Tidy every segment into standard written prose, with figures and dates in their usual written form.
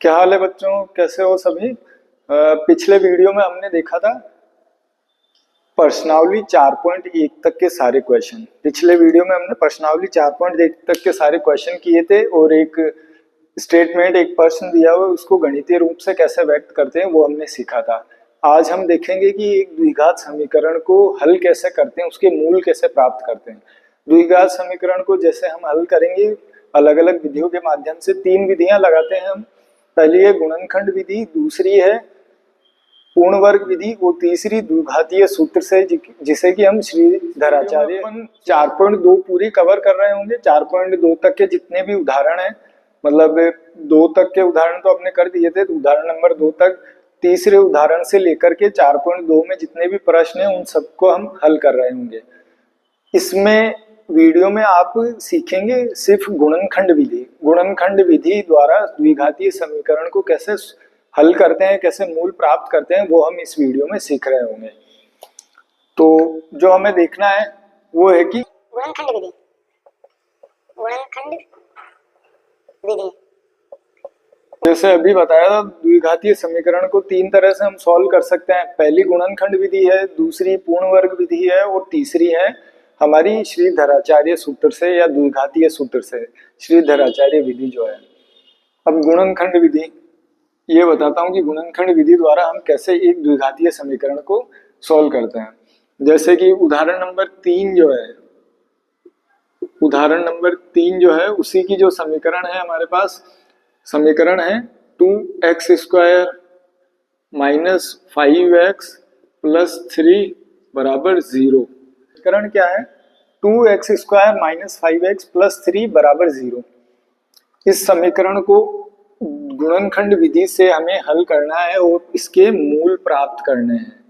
क्या हाल है बच्चों, कैसे हो सभी। पिछले वीडियो में हमने देखा था प्रश्नावली 4.1 तक के सारे क्वेश्चन। पिछले वीडियो में हमने प्रश्नावली 4.1 तक के सारे क्वेश्चन किए थे और एक स्टेटमेंट, एक प्रश्न दिया हुआ उसको गणितीय रूप से कैसे व्यक्त करते हैं वो हमने सीखा था। आज हम देखेंगे कि एक द्विघात समीकरण को हल कैसे करते हैं, उसके मूल कैसे प्राप्त करते हैं। द्विघात समीकरण को जैसे हम हल करेंगे अलग अलग विधियों के माध्यम से, तीन विधियां लगाते हैं हम। पहली है गुणनखंड विधि, दूसरी है पूर्ण वर्ग विधि, वो तीसरी द्विघातीय सूत्र से जिसे कि हम श्रीधराचार्य 4.2 पूरी कवर कर रहे होंगे। 4.2 तक के जितने भी उदाहरण हैं, मतलब 2 तक के उदाहरण तो हमने कर दिए थे, तो उदाहरण नंबर 2 तक तीसरे उदाहरण से लेकर के 4.2 में जितने भी प्रश्न हैं उन सबको हम हल कर रहे होंगे। इसमें वीडियो में आप सीखेंगे सिर्फ गुणनखंड विधि। गुणनखंड विधि द्वारा द्विघातीय समीकरण को कैसे हल करते हैं, कैसे मूल प्राप्त करते हैं, वो हम इस वीडियो में सीख रहे होंगे। तो जो हमें देखना है वो है कि गुणनखंड विधि। गुणनखंड विधि जैसे अभी बताया था, द्विघातीय समीकरण को तीन तरह से हम सॉल्व कर सकते हैं। पहली गुणनखंड विधि है, दूसरी पूर्ण वर्ग विधि है और तीसरी है हमारी श्रीधराचार्य सूत्र से या द्विघातीय सूत्र से, श्रीधराचार्य विधि जो है। अब गुणनखंड विधि ये बताता हूँ कि गुणनखंड विधि द्वारा हम कैसे एक द्विघातीय समीकरण को सॉल्व करते हैं। जैसे कि उदाहरण नंबर 3 जो है, उदाहरण नंबर 3 जो है उसी की जो समीकरण है हमारे पास, समीकरण है 2x² माइनस 5x प्लस 3 बराबर 0। समीकरण क्या है? 2x² माइनस 5x प्लस 3 बराबर 0। इस समीकरण को गुणनखंड विधि से हमें हल करना है और इसके मूल प्राप्त करने हैं।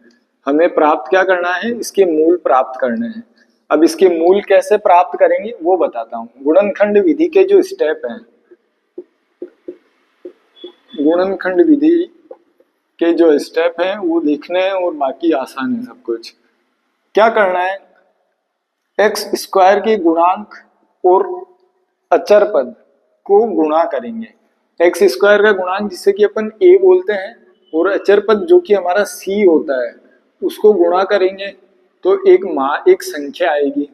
हमें प्राप्त क्या करना है? इसके मूल प्राप्त करने हैं। अब इसके मूल कैसे प्राप्त करेंगे वो बताता हूँ। गुणनखंड विधि के जो स्टेप हैं, गुणनखंड विधि के जो स्टेप हैं वो देखने हैं और बाकी आसान है सब कुछ। क्या करना है? x² के गुणांक और अचर पद को गुणा करेंगे। x² का गुणांक जिसे कि अपन a बोलते हैं और अचर पद जो कि हमारा c होता है उसको गुणा करेंगे तो एक संख्या आएगी।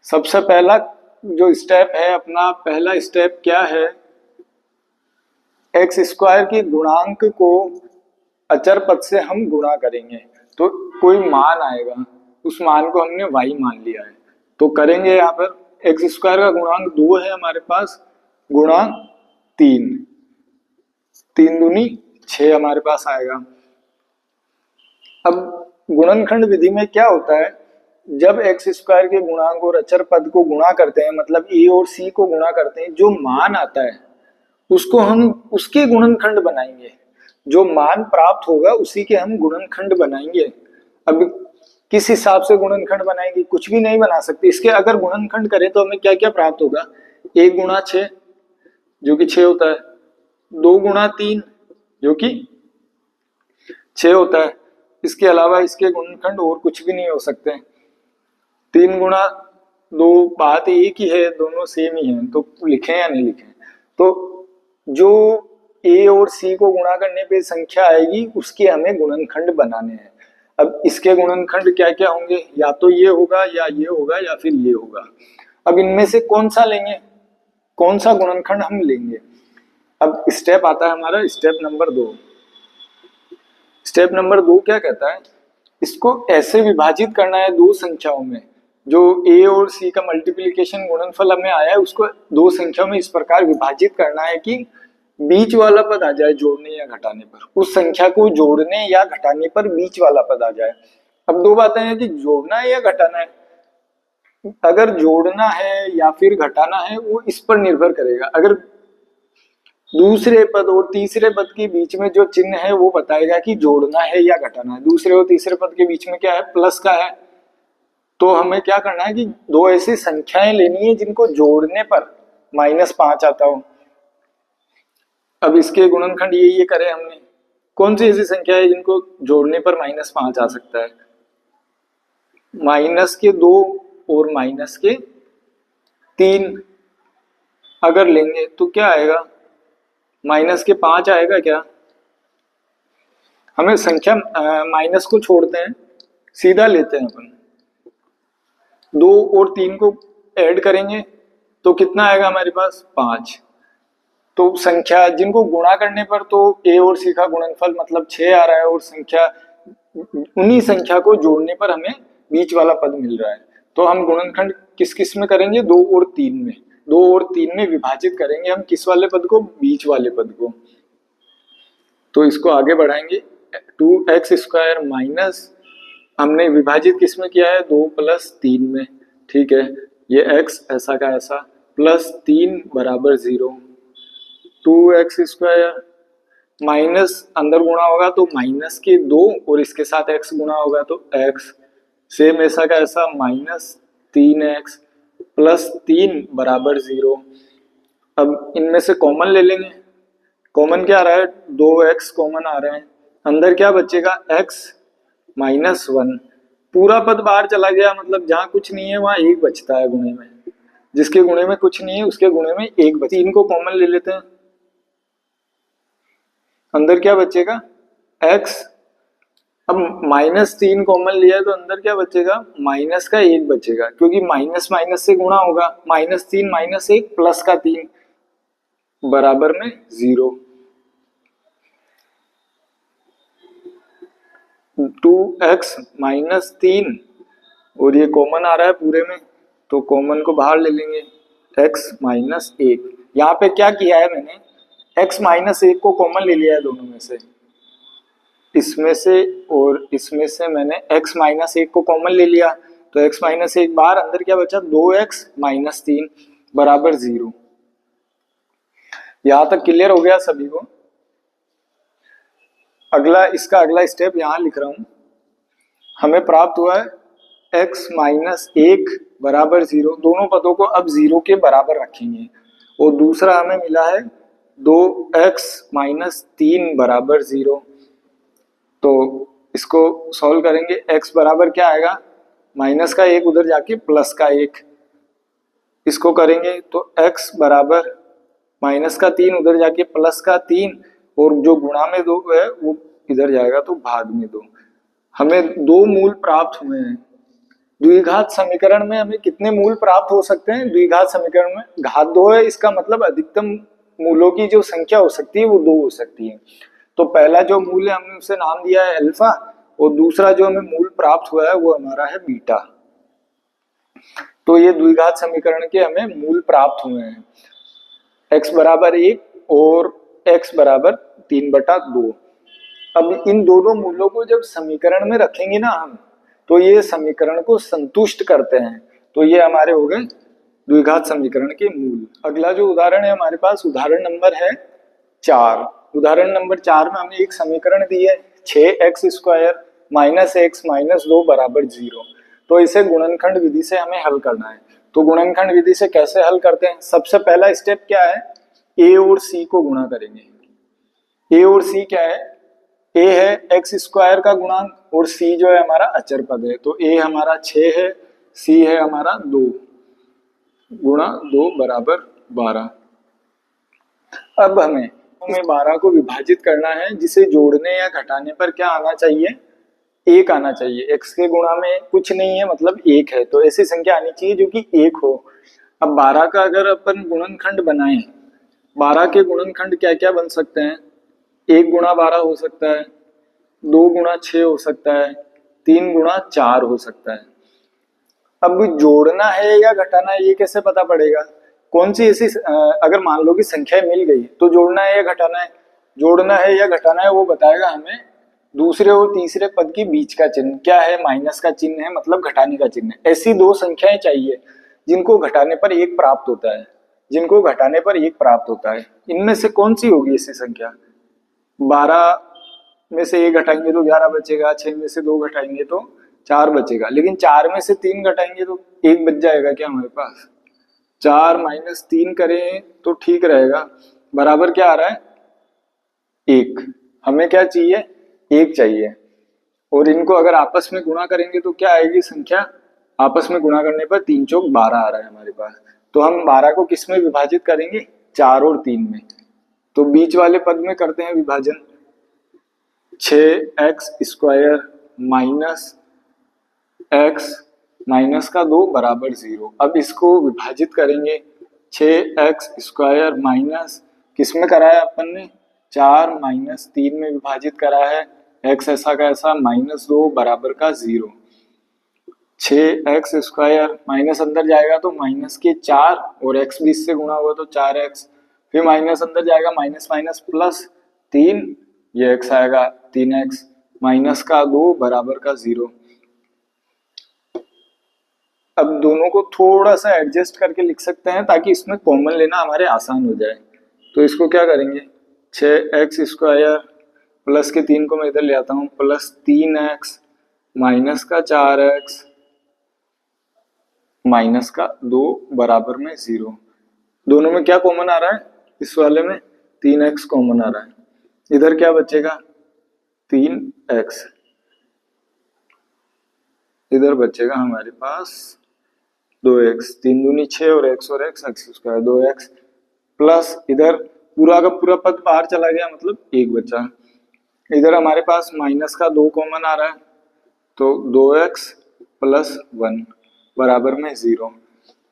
सबसे पहला जो स्टेप है अपना, पहला स्टेप क्या है? x² के गुणांक को अचर पद से हम गुणा करेंगे तो कोई मान आएगा, उस मान को हमने y मान लिया है तो करेंगे। यहाँ पर x² का गुणांक 2 है हमारे पास, गुणा 3, 3 दूनी 6 हमारे पास आएगा। अब गुणनखंड विधि में क्या होता है, जब x² के गुणांक और अचर पद को गुणा करते हैं, मतलब a और c को गुणा करते हैं, जो मान आता है उसको हम उसके गुणनखंड बनाएंगे। जो मान प्राप्त होगा उसी के हम गुणनखंड बनाएंगे। अब किस हिसाब से गुणनखंड बनाएंगे? कुछ भी नहीं बना सकते। इसके अगर गुणनखंड करें तो हमें क्या क्या प्राप्त होगा? 1 गुणा 6 जो कि 6 होता है, 2 गुणा 3 जो कि 6 होता है। इसके अलावा इसके गुणनखंड और कुछ भी नहीं हो सकते। 3 गुणा 2, बात एक ही है, दोनों सेम ही है, तो लिखें या नहीं लिखें। तो जो a और c को गुणा करने पे संख्या आएगी उसके हमें गुणनखंड बनाने हैं। अब इसके गुणनखंड क्या क्या होंगे? या तो ये होगा या ये होगा या फिर ये होगा। अब इनमें से कौन सा लेंगे, कौन सा गुणनखंड हम लेंगे? अब स्टेप आता है हमारा स्टेप नंबर 2। स्टेप नंबर 2 क्या कहता है? इसको ऐसे विभाजित करना है दो संख्याओं में। जो a और c का मल्टीप्लिकेशन गुणनफल हमें आया है उसको दो संख्याओं में इस प्रकार विभाजित करना है कि बीच वाला पद आ जाए जोड़ने या घटाने पर। उस संख्या को जोड़ने या घटाने पर बीच वाला पद आ जाए। अब दो बातें हैं कि जोड़ना है या घटाना है। अगर जोड़ना है या फिर घटाना है वो इस पर निर्भर करेगा। अगर दूसरे पद और तीसरे पद के बीच में जो चिन्ह है वो बताएगा कि जोड़ना है या घटाना है। दूसरे और तीसरे पद के बीच में क्या है? प्लस का है। तो हमें क्या करना है कि दो ऐसी संख्याएं लेनी है जिनको जोड़ने पर -5 आता हो। अब इसके गुणनखंड ये करे हमने। कौन सी ऐसी संख्या है जिनको जोड़ने पर -5 आ सकता है? -2 और -3 अगर लेंगे तो क्या आएगा? माइनस के 5 आएगा क्या? हमें संख्या माइनस को छोड़ते हैं, सीधा लेते हैं अपन। 2 और 3 को ऐड करेंगे तो कितना आएगा हमारे पास? 5। तो संख्या जिनको गुणा करने पर तो ए और सी का गुणनफल मतलब 6 आ रहा है, और संख्या उन्हीं संख्या को जोड़ने पर हमें बीच वाला पद मिल रहा है। तो हम गुणनखंड किस किस में करेंगे? 2 और 3 में। 2 और 3 में विभाजित करेंगे हम किस वाले पद को? बीच वाले पद को। तो इसको आगे बढ़ाएंगे। 2x² माइनस, हमने विभाजित किस में किया है? 2 + 3 में। ठीक है, ये x ऐसा का ऐसा प्लस 3 बराबर 0। 2x² माइनस अंदर गुणा होगा तो माइनस के 2 और इसके साथ x गुणा होगा तो x, सेम ऐसा का ऐसा माइनस 3x प्लस 3 बराबर 0। अब इनमें से कॉमन ले लेंगे। कॉमन क्या आ रहा है? 2x कॉमन आ रहा है। अंदर क्या बचेगा? x minus 1। पूरा पद बाहर चला गया, मतलब जहां कुछ नहीं है वहां 1 बचता है गुणे में। जिसके गुणे में कुछ नहीं है उसके गुणे में 1 बचता है। 3 को कॉमन ले लेते हैं। अंदर क्या बचेगा? x। अब -3 कॉमन लिया तो अंदर क्या बचेगा? माइनस का 1 बचेगा, क्योंकि माइनस माइनस से गुणा होगा। -3 -1 प्लस का 3 बराबर में 0। 2x -3 और ये कॉमन आ रहा है पूरे में, तो कॉमन को बाहर ले लेंगे। x -1। यहाँ पे क्या किया है मैंने? x -1 को कॉमन ले लिया है दोनों में से। इसमें से और इसमें से मैंने x -1 को कॉमन ले लिया, तो x -1 बाहर, अंदर क्या बचा? 2x -3 बराबर 0। यहां तक क्लियर हो गया सभी को? अगला, इसका अगला स्टेप यहां लिख रहा हूं। हमें प्राप्त हुआ है x -1 बराबर 0। दोनों पदों को अब 0 के बराबर रखेंगे। और दूसरा हमें मिला है 2x -3 बराबर 0। तो इसको सॉल्व करेंगे। x बराबर क्या आएगा? माइनस का 1 उधर जाके प्लस का 1। इसको करेंगे तो x बराबर -3 उधर जाके प्लस का 3, और जो गुणा में 2 है वो इधर जाएगा तो भाग में 2। हमें 2 मूल प्राप्त हुए हैं। द्विघात समीकरण में हमें कितने मूल प्राप्त हो सकते हैं? द्विघात समीकरण में घात 2 है, इसका मतलब अधिकतम मूलों की जो संख्या हो सकती है वो 2 हो सकती है। तो पहला जो मूल है हमने उसे नाम दिया है अल्फा, और दूसरा जो हमें मूल प्राप्त हुआ है वो हमारा है बीटा। तो ये द्विघात समीकरण के हमें मूल प्राप्त हुए हैं, x बराबर 1 और x बराबर 3/2। अब इन दोनों मूलों को जब समीकरण में रखेंगे ना हम, तो ये समीकरण को संतुष्ट करते हैं। तो ये हमारे हो गए द्विघात समीकरण के मूल। अगला जो उदाहरण है हमारे पास, उदाहरण नंबर है 4। उदाहरण नंबर 4 में हमें एक समीकरण दी है 6x² -x -2 बराबर 0। तो इसे गुणनखंड विधि से हमें हल करना है। तो गुणनखंड विधि से कैसे हल करते हैं? सबसे पहला स्टेप क्या है? a और c को गुणा करेंगे। a और c क्या है? a है x² का गुणांक और c जो है हमारा अचर पद है। तो a हमारा 6 है, c है हमारा 2 गुणा 2 बराबर 12। अब हमें 12 को विभाजित करना है, जिसे जोड़ने या घटाने पर क्या आना चाहिए? 1 आना चाहिए। x के गुणा में कुछ नहीं है, मतलब 1 है, तो ऐसी संख्या आनी चाहिए जो कि 1 हो। अब 12 का अगर अपन गुणनखंड बनाएं, 12 के गुणनखंड क्या क्या बन सकते हैं? 1 गुणा 12 हो सकता है, 2 गुणा 6 हो सकता है, 3 गुणा 4 हो सकता है। अब जोड़ना है या घटाना है ये कैसे पता पड़ेगा? कौन सी ऐसी अगर मान लो कि संख्या मिल गई तो जोड़ना है या घटाना है? जोड़ना है या घटाना है वो बताएगा हमें दूसरे और तीसरे पद के बीच का चिन्ह क्या है? माइनस का चिन्ह है, मतलब घटाने का चिन्ह है। ऐसी 2 संख्याएं चाहिए जिनको घटाने पर 1 प्राप्त होता है, जिनको घटाने पर 1 प्राप्त होता है। इनमें से कौन सी होगी ऐसी संख्या? 12 में से 1 घटाएंगे तो 11 बचेगा, 6 में से 2 घटाएंगे तो 4 बचेगा, लेकिन 4 में से 3 घटाएंगे तो 1 बच जाएगा क्या हमारे पास? 4 - 3 करें तो ठीक रहेगा, बराबर क्या आ रहा है? 1। हमें क्या चाहिए? 1 चाहिए। और इनको अगर आपस में गुणा करेंगे तो क्या आएगी संख्या? आपस में गुणा करने पर 3 चौक 12 आ रहा है हमारे पास। तो हम 12 को किस में विभाजित करेंगे? 4 और 3 में। तो बीच वाले पद में करते हैं विभाजन, 6x² माइनस x माइनस का 2 बराबर 0। अब इसको विभाजित करेंगे, 6x² माइनस किस में करा है अपन ने, 4 माइनस 3 में विभाजित करा है, x ऐसा का ऐसा -2 बराबर का 0। 6x² माइनस अंदर जाएगा तो माइनस के 4 और x भी इससे गुणा हुआ तो 4x, फिर माइनस अंदर जाएगा माइनस माइनस प्लस 3, ये x आएगा 3x माइनस का 2 बराबर का 0। अब दोनों को थोड़ा सा एडजस्ट करके लिख सकते हैं ताकि इसमें कॉमन लेना हमारे आसान हो जाए। तो इसको क्या करेंगे, 6x² प्लस के 3 को मैं इधर ले आता हूँ, प्लस 3x माइनस का 4x माइनस का 2 बराबर में 0। दोनों में क्या कॉमन आ रहा है, इस वाले में 3x कॉमन आ रहा है, इधर क्या बचेगा 3x, इधर बचेगा हमारे पास 2x, 3 दूनी 6 और x x² 2x प्लस इधर पूरा का पूरा पद बाहर चला गया मतलब 1 बचा। इधर हमारे पास माइनस का 2 कॉमन आ रहा है तो 2x प्लस 1 बराबर में 0।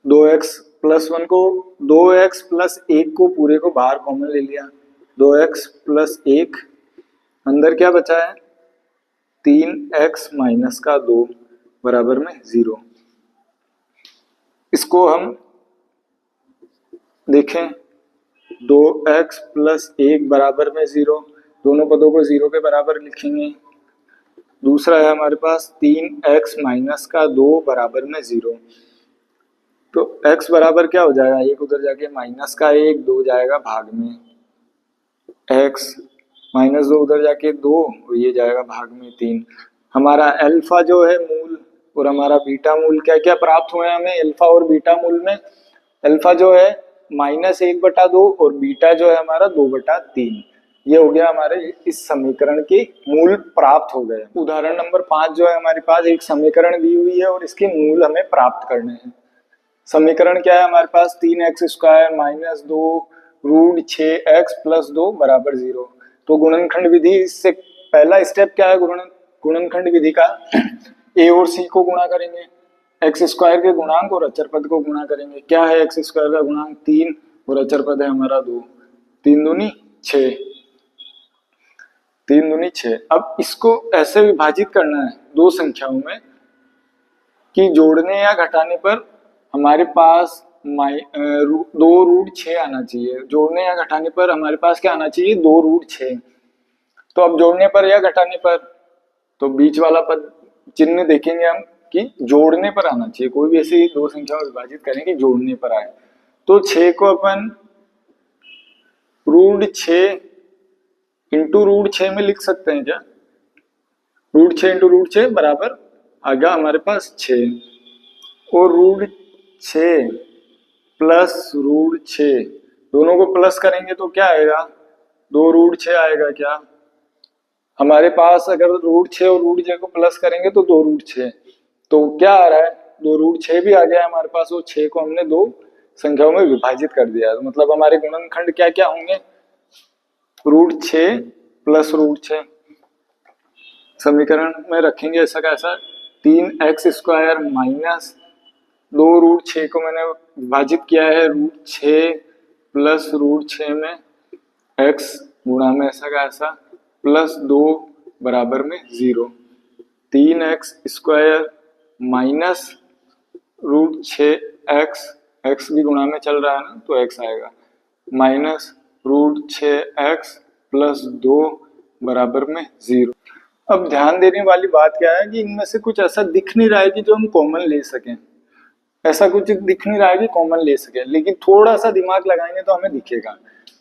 2x प्लस 1 को 2x प्लस 1 को पूरे को बाहर कॉमन ले लिया, 2x प्लस 1 अंदर क्या बचा है 3x माइनस का 2 बराबर में 0। इसको हम देखें 2x प्लस 1 बराबर में 0, दोनों पदों को 0 के बराबर लिखेंगे। दूसरा है हमारे पास 3x माइनस का 2 बराबर में 0, तो x बराबर क्या हो जाएगा, 1 उधर जाके माइनस का 1, 2 जाएगा भाग में, x माइनस 2 उधर जाके 2, ये जाएगा भाग में 3। हमारा अल्फा जो है मूल और हमारा बीटा मूल क्या क्या प्राप्त हुए हमें अल्फा और बीटा मूल में, अल्फा जो है -1/2 और बीटा जो है हमारा 2/3। ये हो गया हमारे इस समीकरण के मूल प्राप्त हो गए। उदाहरण नंबर 5 जो है हमारे पास एक समीकरण दी हुई है और इसके मूल हमें प्राप्त करने हैं। समीकरण क्या है हमारे पास, 3x² minus 2 root 6x plus 2 बराबर 0। तो गुणनखंड विधि, इससे पहला स्टेप क्या है गुणनखंड विधि का, a और c को गुणा करेंगे, x² के गुणांक और अचर पद को गुणा करेंगे। क्या है x² का गुणांक 3 और अचर पद है हमारा 2, 3 दूनी 6, 3 दूनी 6। अब इसको ऐसे विभाजित करना है दो संख्याओं में कि जोड़ने या घटाने पर हमारे पास 2 रूट 6 आना चाहिए, जोड़ने या घटाने पर हमारे पास क्या आना चाहिए 2 रूट 6। तो अब जोड़ने पर या घटाने पर, तो बीच वाला पद चिन्ह देखेंगे हम कि जोड़ने पर आना चाहिए, कोई भी ऐसी दो संख्या विभाजित करें कि जोड़ने पर आए। तो 6 को अपन रूट 6 इंटू रूट 6 में लिख सकते हैं क्या, रूट 6 इंटू रूट 6 बराबर आ गया हमारे पास 6, और रूट 6 प्लस रूट 6 दोनों को प्लस करेंगे तो क्या आएगा 2 रूट 6 आएगा। क्या हमारे पास अगर रूट 6 और रूट 6 को प्लस करेंगे तो 2 रूट 6, तो क्या आ रहा है 2 रूट 6 भी आ गया है हमारे पास, और 6 को हमने दो संख्याओं में विभाजित कर दिया है। तो मतलब हमारे गुणनखंड क्या क्या होंगे, रूट 6 प्लस रूट 6। समीकरण में रखेंगे ऐसा कैसा, 3x² माइनस 2 रूट 6 को मैंने विभाजित किया है रूट 6 प्लस रूट 6 में, x गुणा में ऐसा का ऐसा प्लस 2 बराबर में 0। 3x² minus root 6x, x भी गुणा में चल रहा है ना तो x आएगा, माइनस रूट 6x प्लस 2 बराबर में 0। अब ध्यान देने वाली बात क्या है कि इनमें से कुछ ऐसा दिख नहीं रहा है कि जो हम कॉमन ले सकें, ऐसा कुछ दिख नहीं रहा है कि कॉमन ले सके, लेकिन थोड़ा सा दिमाग लगाएंगे तो हमें दिखेगा।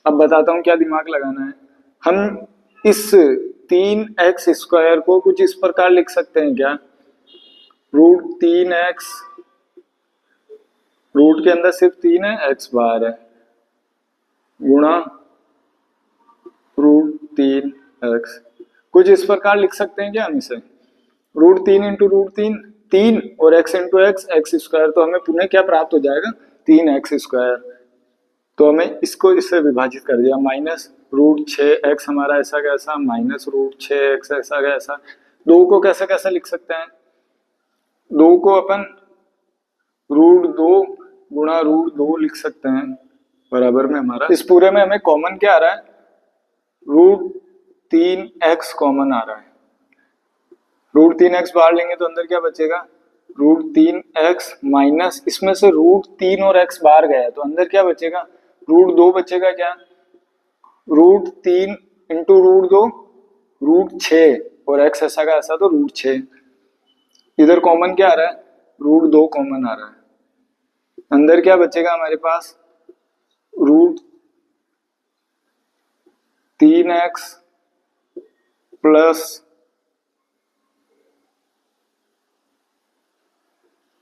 अब बताता हूँ क्या दिमाग लगाना है। हम इस 3x² को कुछ इस प्रकार लिख सकते हैं क्या, रूट 3x, रूट के अंदर सिर्फ 3 है, x बाहर है, गुणा रूट 3x, कुछ इस प्रकार लिख सकते हैं क्या हम इसे, रूट 3 इंटू रूट 3, 3 और x इंटू x, x², तो हमें पुनः क्या प्राप्त हो जाएगा 3x²। तो हमें इसको इससे विभाजित कर दिया, -√6x हमारा ऐसा कैसा, -√6x ऐसा कैसा। 2 को कैसे कैसे लिख सकते हैं, 2 को अपन √2 गुणा √2 लिख सकते हैं, बराबर में हमारा इस पूरे में हमें कॉमन क्या आ रहा है, √3x कॉमन आ रहा है। √3x बाहर लेंगे तो अंदर क्या बचेगा, √3x माइनस इसमें से √3 और x बाहर गया तो अंदर क्या बचेगा, √2 बचेगा। क्या, √3 इंटू √2 √6 और x ऐसा का ऐसा तो √6। इधर कॉमन क्या आ रहा है, √2 कॉमन आ रहा है। अंदर क्या बचेगा हमारे पास, √3x प्लस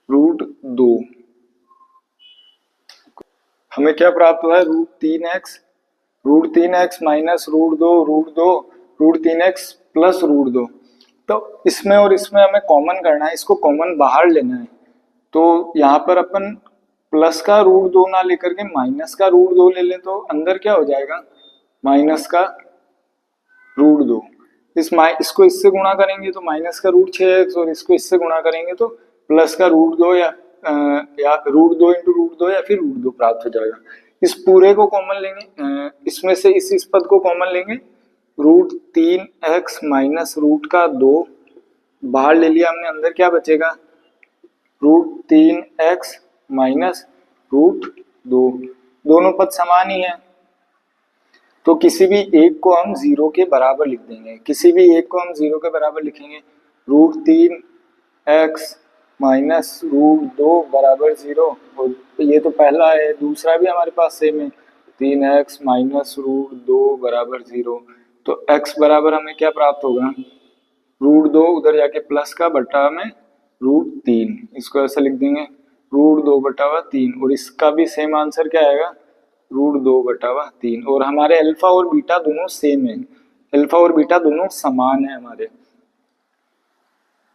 √2। हमें क्या प्राप्त हुआ है, √3x माइनस √2 √3x प्लस √2। तो इसमें और इसमें हमें कॉमन करना है, इसको कॉमन बाहर लेना है। तो यहाँ पर अपन प्लस का √2 ना लेकर के माइनस का √2 ले लें तो अंदर क्या हो जाएगा, माइनस का √2। इसको इससे गुणा करेंगे तो माइनस का √6x और इसको इससे गुणा करेंगे तो प्लस का √2 या √2 इंटू √2 या फिर √2 प्राप्त हो जाएगा। इस पूरे को कॉमन लेंगे, इसमें से इस पद को कॉमन लेंगे, √3x माइनस √2 बाहर ले लिया हमने, अंदर क्या बचेगा, √3x माइनस √2। दोनों पद समान ही है तो किसी भी एक को हम 0 के बराबर लिख देंगे। किसी भी एक को हम 0 के बराबर लिखेंगे, √3x माइनस √2 बराबर 0। और ये तो पहला है, दूसरा भी हमारे पास सेम है, 3x माइनस √2 बराबर 0। तो x बराबर हमें क्या प्राप्त होगा, √2 उधर जाके प्लस का बटा में √3, इसको ऐसा लिख देंगे, √2 बटा 3। और इसका भी सेम आंसर क्या आएगा, √2 बटा 3। और हमारे अल्फा और बीटा दोनों सेम है, अल्फा और बीटा दोनों समान है हमारे।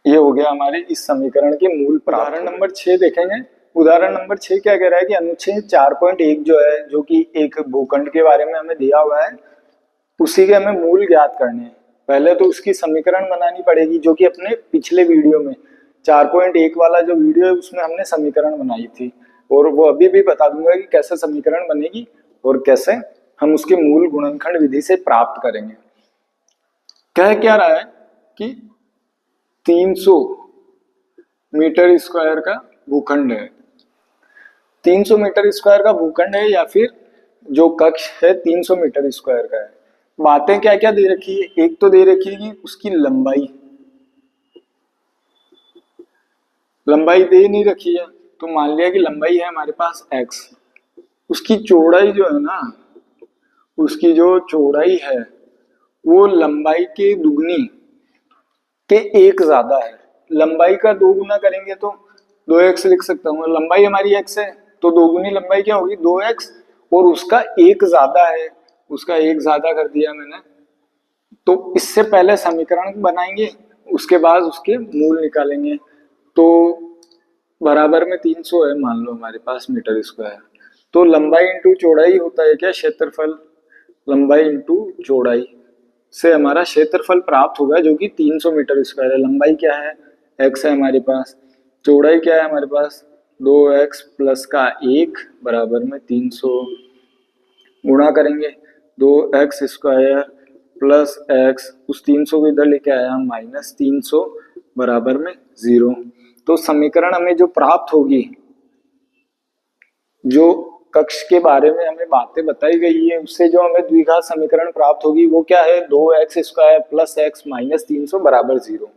ये हो गया हमारे इस समीकरण के मूल प्राप्त। उदाहरण नंबर 6 देखेंगे। उदाहरण नंबर 6 क्या कह रहा है कि अनुच्छेद 4.1 जो है, जो कि एक भूखंड के बारे में हमें दिया हुआ है, उसी के हमें मूल ज्ञात करने हैं। पहले तो उसकी समीकरण बनानी पड़ेगी, जो कि अपने पिछले वीडियो में 4.1 वाला जो वीडियो है उसमें हमने समीकरण बनाई थी, और वो अभी भी बता दूंगा कि कैसे समीकरण बनेगी और कैसे हम उसके मूल गुणनखंड विधि से प्राप्त करेंगे। कह क्या रहा है कि 300 मीटर स्क्वायर का भूखंड है, 300 मीटर स्क्वायर का भूखंड है, या फिर जो कक्ष है 300 मीटर स्क्वायर का है। बातें क्या क्या दे रखी है, एक तो दे रखी है कि उसकी लंबाई दे नहीं रखी है, तो मान लिया कि लंबाई है हमारे पास x। उसकी चौड़ाई जो है ना, उसकी जो चौड़ाई है वो लंबाई के दुगनी के 1 ज्यादा है। लंबाई का 2 गुना करेंगे तो 2x लिख सकता हूँ। लंबाई हमारी x है तो 2 गुनी लंबाई क्या होगी, 2x, और उसका 1 ज्यादा है, उसका 1 ज्यादा कर दिया मैंने। तो इससे पहले समीकरण बनाएंगे, उसके बाद उसके मूल निकालेंगे। तो बराबर में 300 है मान लो हमारे पास मीटर स्क्वायर, तो लंबाई इंटू चौड़ाई होता है क्या, क्षेत्रफल। लंबाई इंटू चौड़ाई से हमारा क्षेत्रफल प्राप्त होगा, जो कि 300 मीटर स्क्वायर है। लंबाई क्या है, x है हमारे पास, चौड़ाई क्या है हमारे पास, 2x प्लस का 1 बराबर में 300। गुणा करेंगे 2x स्क्वायर प्लस x, उस 300 को इधर लेके आया माइनस 300 बराबर में 0। तो समीकरण हमें जो प्राप्त होगी, जो कक्ष के बारे में हमें बातें बताई गई है, उससे जो हमें द्विघात समीकरण प्राप्त होगी वो क्या है, 2x square plus x minus 300 बराबर 0।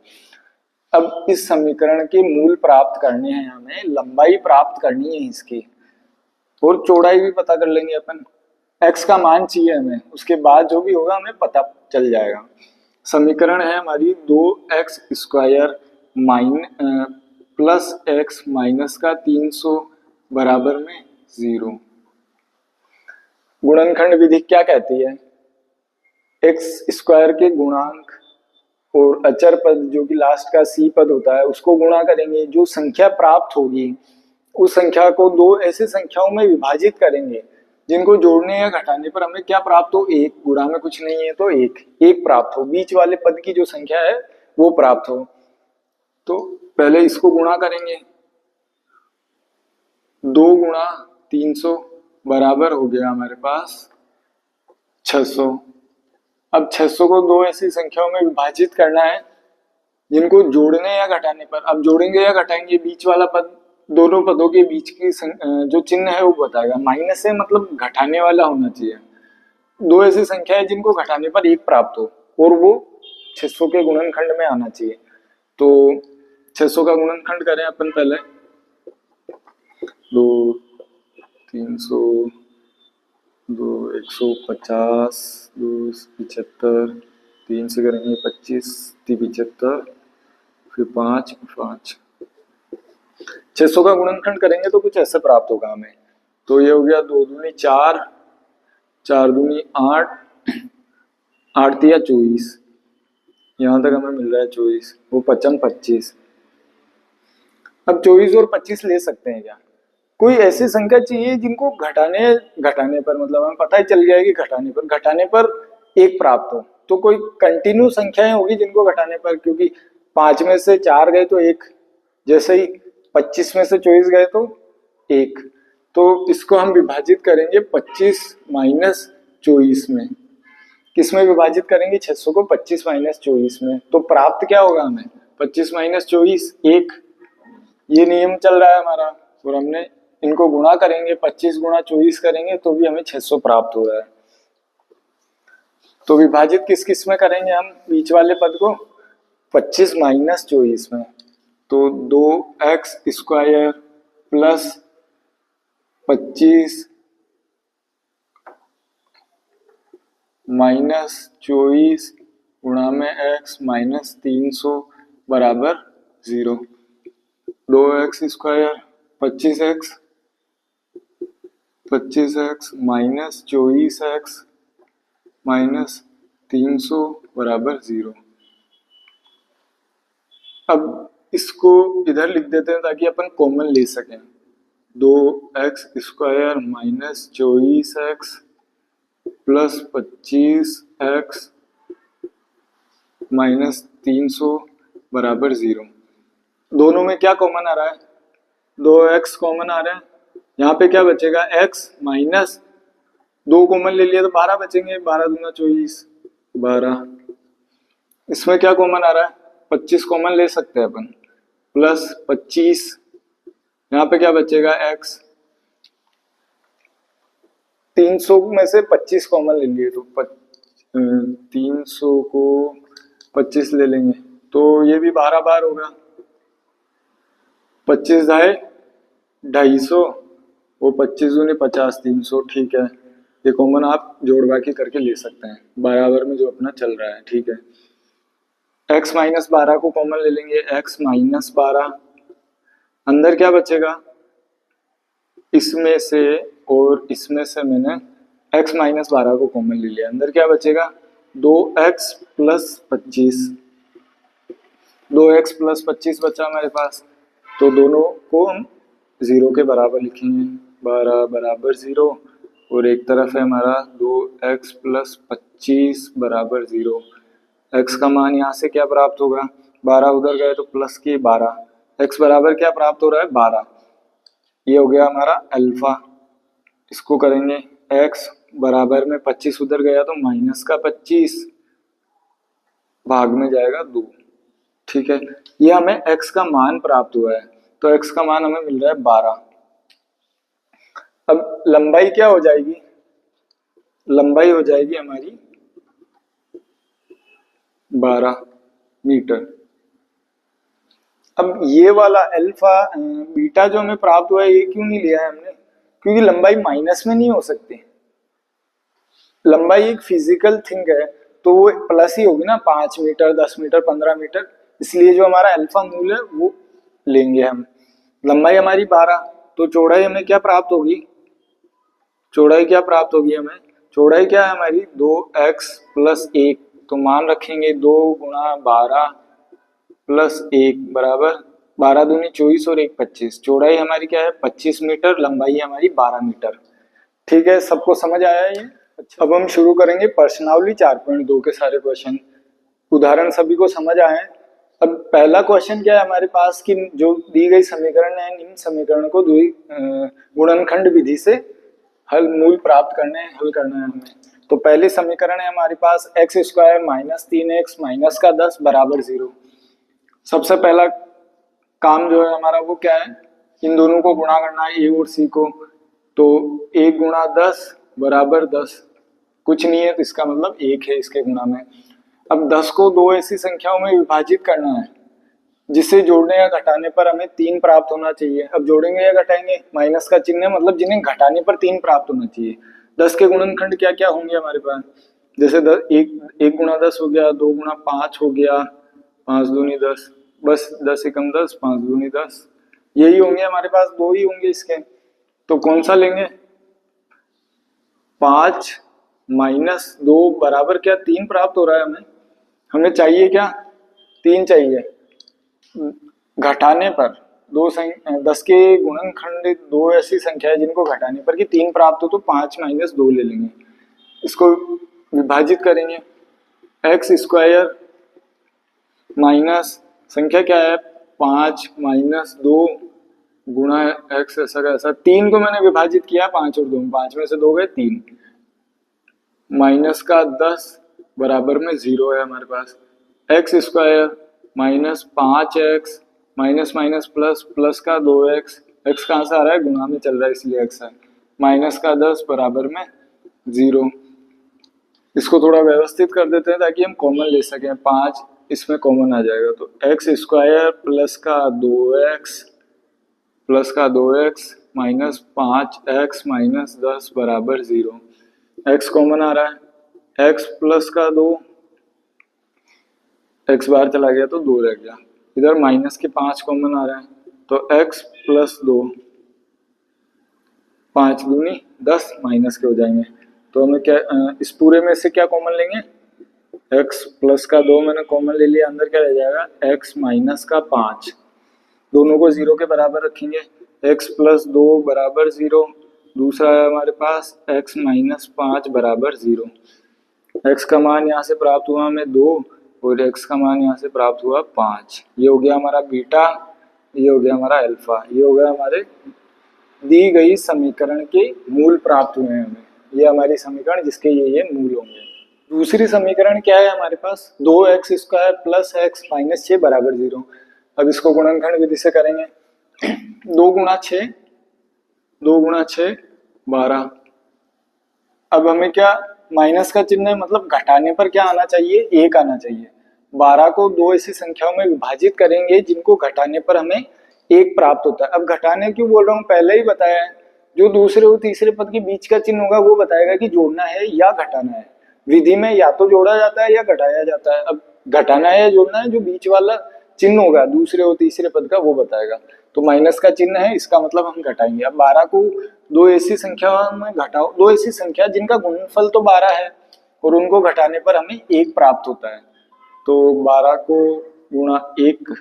अब इस समीकरण के मूल प्राप्त करने हैं, हमें लंबाई प्राप्त करनी है इसकी, और चौड़ाई भी पता कर लेंगे अपन। x का मान चाहिए हमें, उसके बाद जो भी होगा हमें पता चल जाएगा। समीकरण है हमारी 2x square plus x minus का 300 बराबर में 0। गुणनखंड विधि क्या कहती है, x स्क्वायर के गुणांक और अचर पद जो कि लास्ट का c पद होता है उसको गुणा करेंगे, जो संख्या प्राप्त होगी उस संख्या को दो ऐसे संख्याओं में विभाजित करेंगे जिनको जोड़ने या घटाने पर हमें क्या प्राप्त हो, एक, गुणा में कुछ नहीं है तो एक प्राप्त हो, बीच वाले पद की जो संख्या है वो प्राप्त हो। तो पहले इसको गुणा करेंगे, 2 गुणा 300 बराबर हो गया हमारे पास 600। अब 600 को दो ऐसी संख्याओं में विभाजित करना है जिनको जोड़ने या घटाने पर, अब जोड़ेंगे या घटाएंगे बीच वाला पद, दोनों पदों के बीच की जो चिन्ह है वो बताएगा। माइनस है मतलब घटाने वाला होना चाहिए। दो ऐसी संख्या है जिनको घटाने पर एक प्राप्त हो और वो 600 के गुणनखंड में आना चाहिए। तो 600 का गुणनखंड करें अपन पहले, 2 300 2 150 2 75, 3 से करेंगे 25 75, फिर 5 5। 600 का गुणनखंड करेंगे तो कुछ ऐसे प्राप्त होगा हमें। तो ये हो गया 2 दूनी 4, 4 दूनी 8, 8 तिया 24, यहाँ तक हमें मिल रहा है 24, वो 55 25। अब 24 और 25 ले सकते हैं क्या? कोई ऐसी संख्या चाहिए जिनको घटाने पर मतलब हमें पता ही चल गया है कि घटाने पर एक प्राप्त हो। तो कोई कंटिन्यू संख्याएं होगी जिनको घटाने पर, क्योंकि 5 में से 4 गए तो 1, जैसे ही 25 में से 24 गए तो 1। तो इसको हम विभाजित करेंगे 25 माइनस 24 में। किसमें विभाजित करेंगे? 600 को 25 माइनस 24 में। तो प्राप्त क्या होगा हमें? 25 माइनस 24 1। ये नियम चल रहा है हमारा, और हमने इनको गुणा करेंगे, 25 गुणा 24 करेंगे तो भी हमें 600 प्राप्त हो रहा है। तो विभाजित किस किस में करेंगे हम बीच वाले पद को? 25 माइनस 24 में। तो 2x स्क्वायर प्लस 25 माइनस 24 गुणा में x माइनस 300 बराबर 0। 2x square 25x minus 24x minus 300 बराबर 0। अब इसको इधर लिख देते हैं ताकि अपन कॉमन ले सकें। 2x square minus 24x plus 25x minus 300 बराबर 0। दोनों में क्या कॉमन आ रहा है? 2x कॉमन आ रहा है। यहाँ पे क्या बचेगा? x माइनस 2 कॉमन ले लिया तो 12 बचेंगे, 12 दूना 24 12। इसमें क्या कॉमन आ रहा है? 25 कॉमन ले सकते हैं अपन, प्लस 25। यहाँ पे क्या बचेगा? x। 300 में से 25 कॉमन ले लिए तो 300 को 25 ले लेंगे तो ये भी 12 बार होगा। 25 दाए 250, वो 25 दूनी 50 300। ठीक है, ये कॉमन आप जोड़ बाकी करके ले सकते हैं बराबर में जो अपना चल रहा है। ठीक है, x माइनस 12 को कॉमन ले लेंगे, x माइनस 12। अंदर क्या बचेगा? इसमें से और इसमें से मैंने x माइनस 12 को कॉमन ले लिया। अंदर क्या बचेगा? 2x plus 25। 2x प्लस 25 बचा हमारे पास, तो दोनों को हम 0 के बराबर लिखेंगे। 12 बराबर 0 और एक तरफ है हमारा 2x प्लस 25 बराबर 0। x का मान यहाँ से क्या प्राप्त होगा? 12 उधर गए तो प्लस के 12। x बराबर क्या प्राप्त हो रहा है? 12। ये हो गया हमारा अल्फा। इसको करेंगे x बराबर में 25 उधर गया तो माइनस का 25 भाग में जाएगा 2। ठीक है, ये हमें x का मान प्राप्त हुआ है। तो x का मान हमें मिल रहा है 12। अब लंबाई क्या हो जाएगी? लंबाई हो जाएगी हमारी 12 मीटर। अब ये वाला अल्फा बीटा जो हमें प्राप्त हुआ है ये क्यों नहीं लिया है हमने? क्योंकि लंबाई माइनस में नहीं हो सकती। लंबाई एक फिजिकल थिंग है तो वो प्लस ही होगी ना, 5 मीटर 10 मीटर 15 मीटर। इसलिए जो हमारा अल्फा मूल है वो लेंगे हम। लंबाई हमारी 12, तो चौड़ाई हमें क्या प्राप्त होगी? चौड़ाई क्या प्राप्त होगी हमें? चौड़ाई क्या है हमारी? 2x plus 1। तो मान रखेंगे 2 गुणा 12 प्लस 1 बराबर 12 दूनी 24 और 1 25। चौड़ाई हमारी क्या है? 25 मीटर, लंबाई हमारी 12 मीटर। ठीक है, सबको समझ आया ये? अच्छा, अब हम शुरू करेंगे प्रश्नावली 4.2 के सारे क्वेश्चन। उदाहरण सभी को समझ आए? अब पहला क्वेश्चन क्या है हमारे पास कि जो दी गई समीकरण है, निम्न समीकरण को गुणनखंड विधि से हल मूल प्राप्त हल करना है हमें। तो पहली समीकरण है हमारे पास x square minus 3x minus का 10 बराबर 0। सबसे पहला काम जो है हमारा वो क्या है, इन दोनों को गुणा करना है, ए और सी को। तो 1 गुणा 10 बराबर 10, कुछ नहीं है तो इसका मतलब 1 है इसके गुणा में। अब 10 को दो ऐसी संख्याओं में विभाजित करना है जिसे जोड़ने या घटाने पर हमें 3 प्राप्त होना चाहिए। अब जोड़ेंगे या घटाएंगे, माइनस का चिन्ह है, मतलब जिन्हें घटाने पर 3 प्राप्त होना चाहिए। 10 के गुणनखंड क्या क्या होंगे हमारे पास, जैसे 1 गुणा 10 हो गया, 2 गुणा 5 हो गया, 5 दूनी 10, बस 10 एकम 10, 5 दूनी 10, यही होंगे हमारे पास, दो ही होंगे इसके। तो कौन सा लेंगे, 5 माइनस 2 बराबर क्या 3 प्राप्त हो रहा है हमें। हमें चाहिए क्या, 3 चाहिए। घटाने पर 10 के गुणनखंड दो ऐसी संख्या है जिनको घटाने पर कि 3 प्राप्त हो, तो 5 माइनस 2 ले लेंगे, इसको विभाजित करेंगे। एक्स स्क्वायर माइनस संख्या क्या है 5 माइनस 2 गुणा एक्स ऐसा का ऐसा, 3 को मैंने विभाजित किया 5 और 2, 5 में से 2 गए 3, माइनस का 10 बराबर में 0 है हमारे पास। X square minus 5x minus minus plus, plus का 2x, x कहाँ से आ रहा है, गुणा में चल रहा है इसलिए x है, माइनस का 10 बराबर में 0। इसको थोड़ा व्यवस्थित कर देते हैं ताकि हम कॉमन ले सकें, 5 इसमें कॉमन आ जाएगा, तो एक्स स्क्वायर प्लस का 2x माइनस 5x माइनस 10 बराबर 0। x कॉमन आ रहा है, x प्लस का 2, x बाहर चला गया तो 2 रह गया, इधर माइनस के 5 कॉमन आ रहा है, तो x प्लस 2, 5 दूनी 10 माइनस के हो जाएंगे। तो हमें क्या इस पूरे में से क्या कॉमन लेंगे, x प्लस का 2 मैंने कॉमन ले लिया, अंदर क्या रह जाएगा x माइनस का 5, दोनों को 0 के बराबर रखेंगे, x प्लस 2 बराबर 0, दूसरा है हमारे पास x माइनस 5 बराबर 0। x का मान यहाँ से प्राप्त हुआ हमें 2 और x का मान यहाँ से प्राप्त हुआ 5। ये हो गया हमारा बीटा, ये हो गया हमारा अल्फा, ये हो गया हमारे दी गई समीकरण के मूल प्राप्त हुए हैं हमें। ये हमारी समीकरण जिसके ये मूल होंगे। दूसरी समीकरण क्या है हमारे पास, 2x square plus x minus 6 बराबर 0। अब इसको गुणनखंड विधि से करेंगे, 2 गुणा 6 12। अब हमें क्या, माइनस का चिन्ह है, मतलब घटाने पर क्या आना चाहिए, 1 आना चाहिए। 12 को दो ऐसी संख्याओं में विभाजित करेंगे जिनको घटाने पर हमें 1 प्राप्त होता है। अब घटाने क्यों बोल रहा हूँ, पहले ही बताया है, जो दूसरे और तीसरे पद के बीच का चिन्ह होगा वो बताएगा कि जोड़ना है या घटाना है। विधि में या तो जोड़ा जाता है या घटाया जाता है। अब घटाना है या जोड़ना है, जो बीच वाला चिन्ह होगा दूसरे और तीसरे पद का वो बताएगा। तो माइनस का चिन्ह है, इसका मतलब हम घटाएंगे। अब 12 को दो ऐसी संख्या में घटाओ, दो ऐसी संख्या जिनका गुणनफल तो 12 है और उनको घटाने पर हमें 1 प्राप्त होता है। तो 12 को गुणा 1,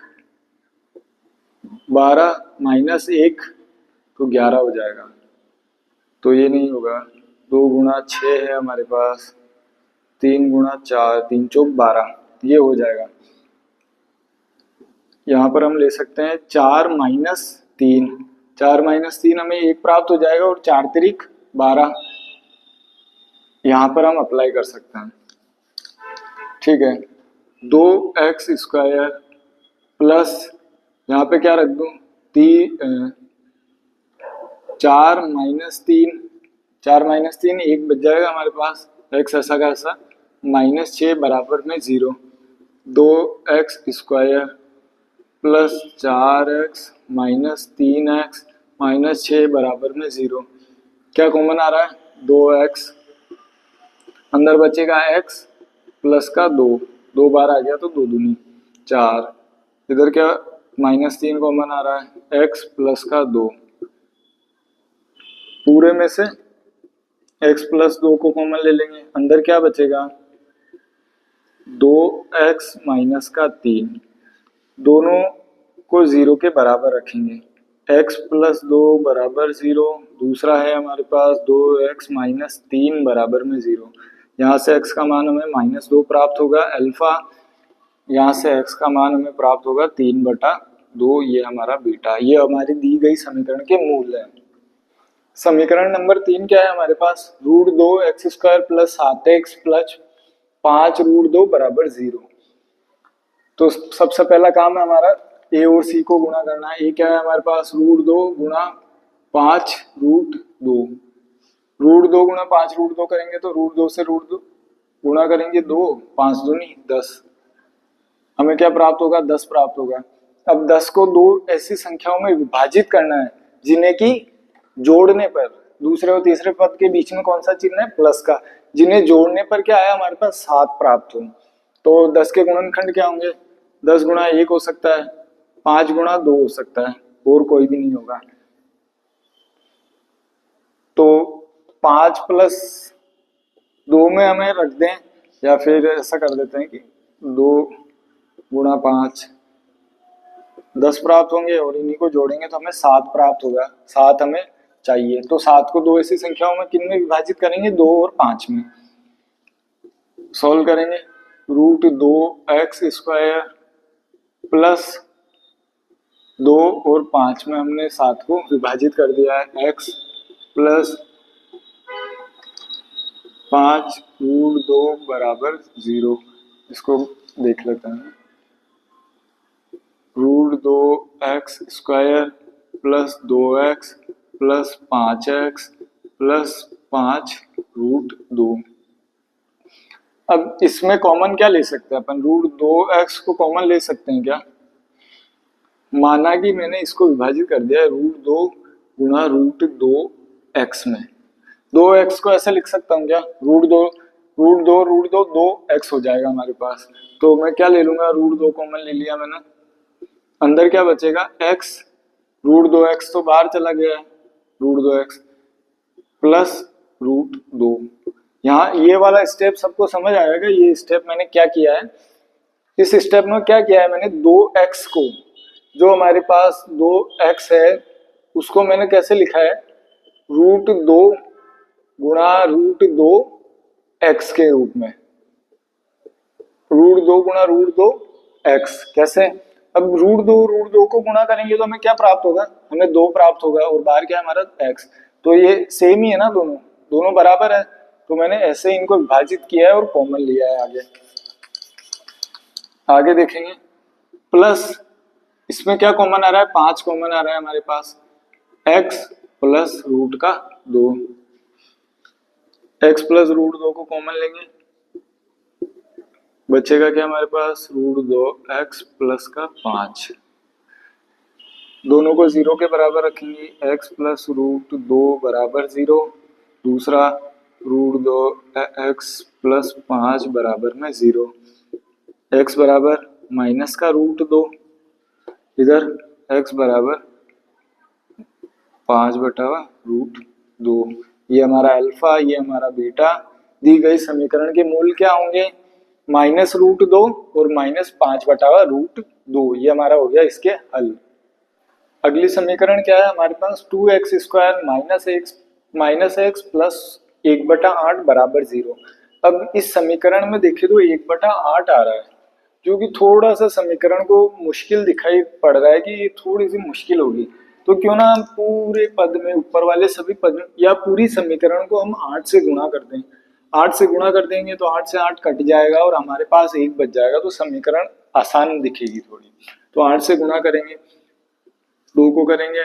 12 माइनस 1 तो 11 हो जाएगा, तो ये नहीं होगा। 2 गुणा 6 है हमारे पास, 3 गुणा 4, 3 चौक 12, ये हो जाएगा। यहाँ पर हम ले सकते हैं 4 माइनस 3, 4 माइनस 3 हमें 1 प्राप्त हो जाएगा और 4 तिरिक 12, यहाँ पर हम अप्लाई कर सकते हैं। ठीक है, 2x स्क्वायर प्लस, यहाँ पे क्या रख दूँ, 4 माइनस 3, 4 माइनस 3 1 बच जाएगा हमारे पास, x ऐसा का ऐसा, माइनस 6 बराबर में 0। 2x square plus 4x minus 3x minus 6 बराबर में 0। क्या कॉमन आ रहा है, 2x, अंदर बचेगा x प्लस का 2, 2 बार आ गया तो 2 दूनी 4, इधर क्या माइनस 3 कॉमन आ रहा है, x प्लस का 2, पूरे में से x प्लस 2 को कॉमन ले लेंगे, अंदर क्या बचेगा 2x माइनस का 3, दोनों को 0 के बराबर रखेंगे, x प्लस 2 बराबर 0। दूसरा है हमारे पास 2x माइनस 3 बराबर में 0। यहाँ से x का मान हमें -2 प्राप्त होगा अल्फा, यहाँ से x का मान हमें प्राप्त होगा 3/2, ये हमारा बीटा। ये हमारी दी गई समीकरण के मूल है। समीकरण नंबर 3 क्या है हमारे पास, √2x² प्लस 7x प्लस 5√2 बराबर 0। तो सबसे पहला काम है हमारा a और c को गुणा करना है। a क्या है हमारे पास, √2 गुणा 5√2। √2 गुणा 5√2 करेंगे तो √2 से √2 गुणा करेंगे 2, 5 दूनी 10, हमें क्या प्राप्त होगा, 10 प्राप्त होगा। अब 10 को दो ऐसी संख्याओं में विभाजित करना है जिन्हें की जोड़ने पर दूसरे और तीसरे पद के बीच में कौन सा चिन्ह है, प्लस का, जिन्हें जोड़ने पर क्या आया हमारे पास 7 प्राप्त हो। तो 10 के गुणनखंड क्या होंगे, 10 गुणा 1 हो सकता है, 5 गुणा 2 हो सकता है, और कोई भी नहीं होगा। तो 5 प्लस 2 में हमें रख दें, या फिर ऐसा कर देते हैं कि 2 गुणा 5 10 प्राप्त होंगे, और इन्हीं को जोड़ेंगे तो हमें 7 प्राप्त होगा। 7 हमें चाहिए, तो 7 को दो ऐसी संख्याओं में किन में विभाजित करेंगे, 2 और 5 में। सॉल्व करेंगे, √2x² प्लस 2 और 5 में हमने 7 को विभाजित कर दिया है, x प्लस 5√2 बराबर 0। इसको देख लेते हैं, √2x² plus 2x plus 5x plus 5√2। अब इसमें कॉमन क्या ले सकते हैं अपन, √2x को कॉमन ले सकते हैं क्या। माना कि मैंने इसको विभाजित कर दिया √2 गुणा √2x में, 2x को ऐसे लिख सकता हूँ क्या, √2 2x हो जाएगा हमारे पास। तो मैं क्या ले लूंगा, √2 कॉमन ले लिया मैंने, अंदर क्या बचेगा x, √2x तो बाहर चला गया है, √2x प्लस √2। यहाँ ये वाला स्टेप सबको समझ आएगा। ये स्टेप मैंने क्या किया है, इस स्टेप में क्या किया है मैंने, 2x को, जो हमारे पास 2x है उसको मैंने कैसे लिखा है, √2 गुणा √2x के रूप में, √2 गुणा √2x। कैसे, अब √2 को गुणा करेंगे तो हमें क्या प्राप्त होगा, हमें 2 प्राप्त होगा, और बाहर क्या है हमारा x। तो ये सेम ही है ना, दोनों बराबर है। तो मैंने ऐसे इनको विभाजित किया है और कॉमन लिया है। आगे देखेंगे, प्लस इसमें क्या कॉमन आ रहा है, 5 कॉमन आ रहा है हमारे पास, x प्लस √2, x प्लस √2 को कॉमन लेंगे, बचेगा क्या हमारे पास, √2x प्लस का 5। दोनों को 0 के बराबर रखेंगे, x प्लस √2 बराबर 0, दूसरा √2x प्लस 5 बराबर में 0, x बराबर माइनस का √2, इधर x बराबर 5/√2। ये हमारा अल्फा, ये हमारा बीटा। दी गई समीकरण के मूल क्या होंगे, -√2 और -5/√2। ये हमारा हो गया इसके हल। अगली समीकरण क्या है हमारे पास, 2x² माइनस x प्लस 1/8 बराबर 0। अब इस समीकरण में देखिए तो 1/8 आ रहा है, जो कि थोड़ा सा समीकरण को मुश्किल दिखाई पड़ रहा है कि ये थोड़ी सी मुश्किल होगी। तो क्यों ना हम पूरे पद में, ऊपर वाले सभी पद या पूरी समीकरण को हम 8 से गुणा कर दें। 8 से गुणा कर देंगे तो 8 से 8 कट जाएगा और हमारे पास 1 बच जाएगा, तो समीकरण आसान दिखेगी थोड़ी। तो 8 से गुणा करेंगे, 2 को करेंगे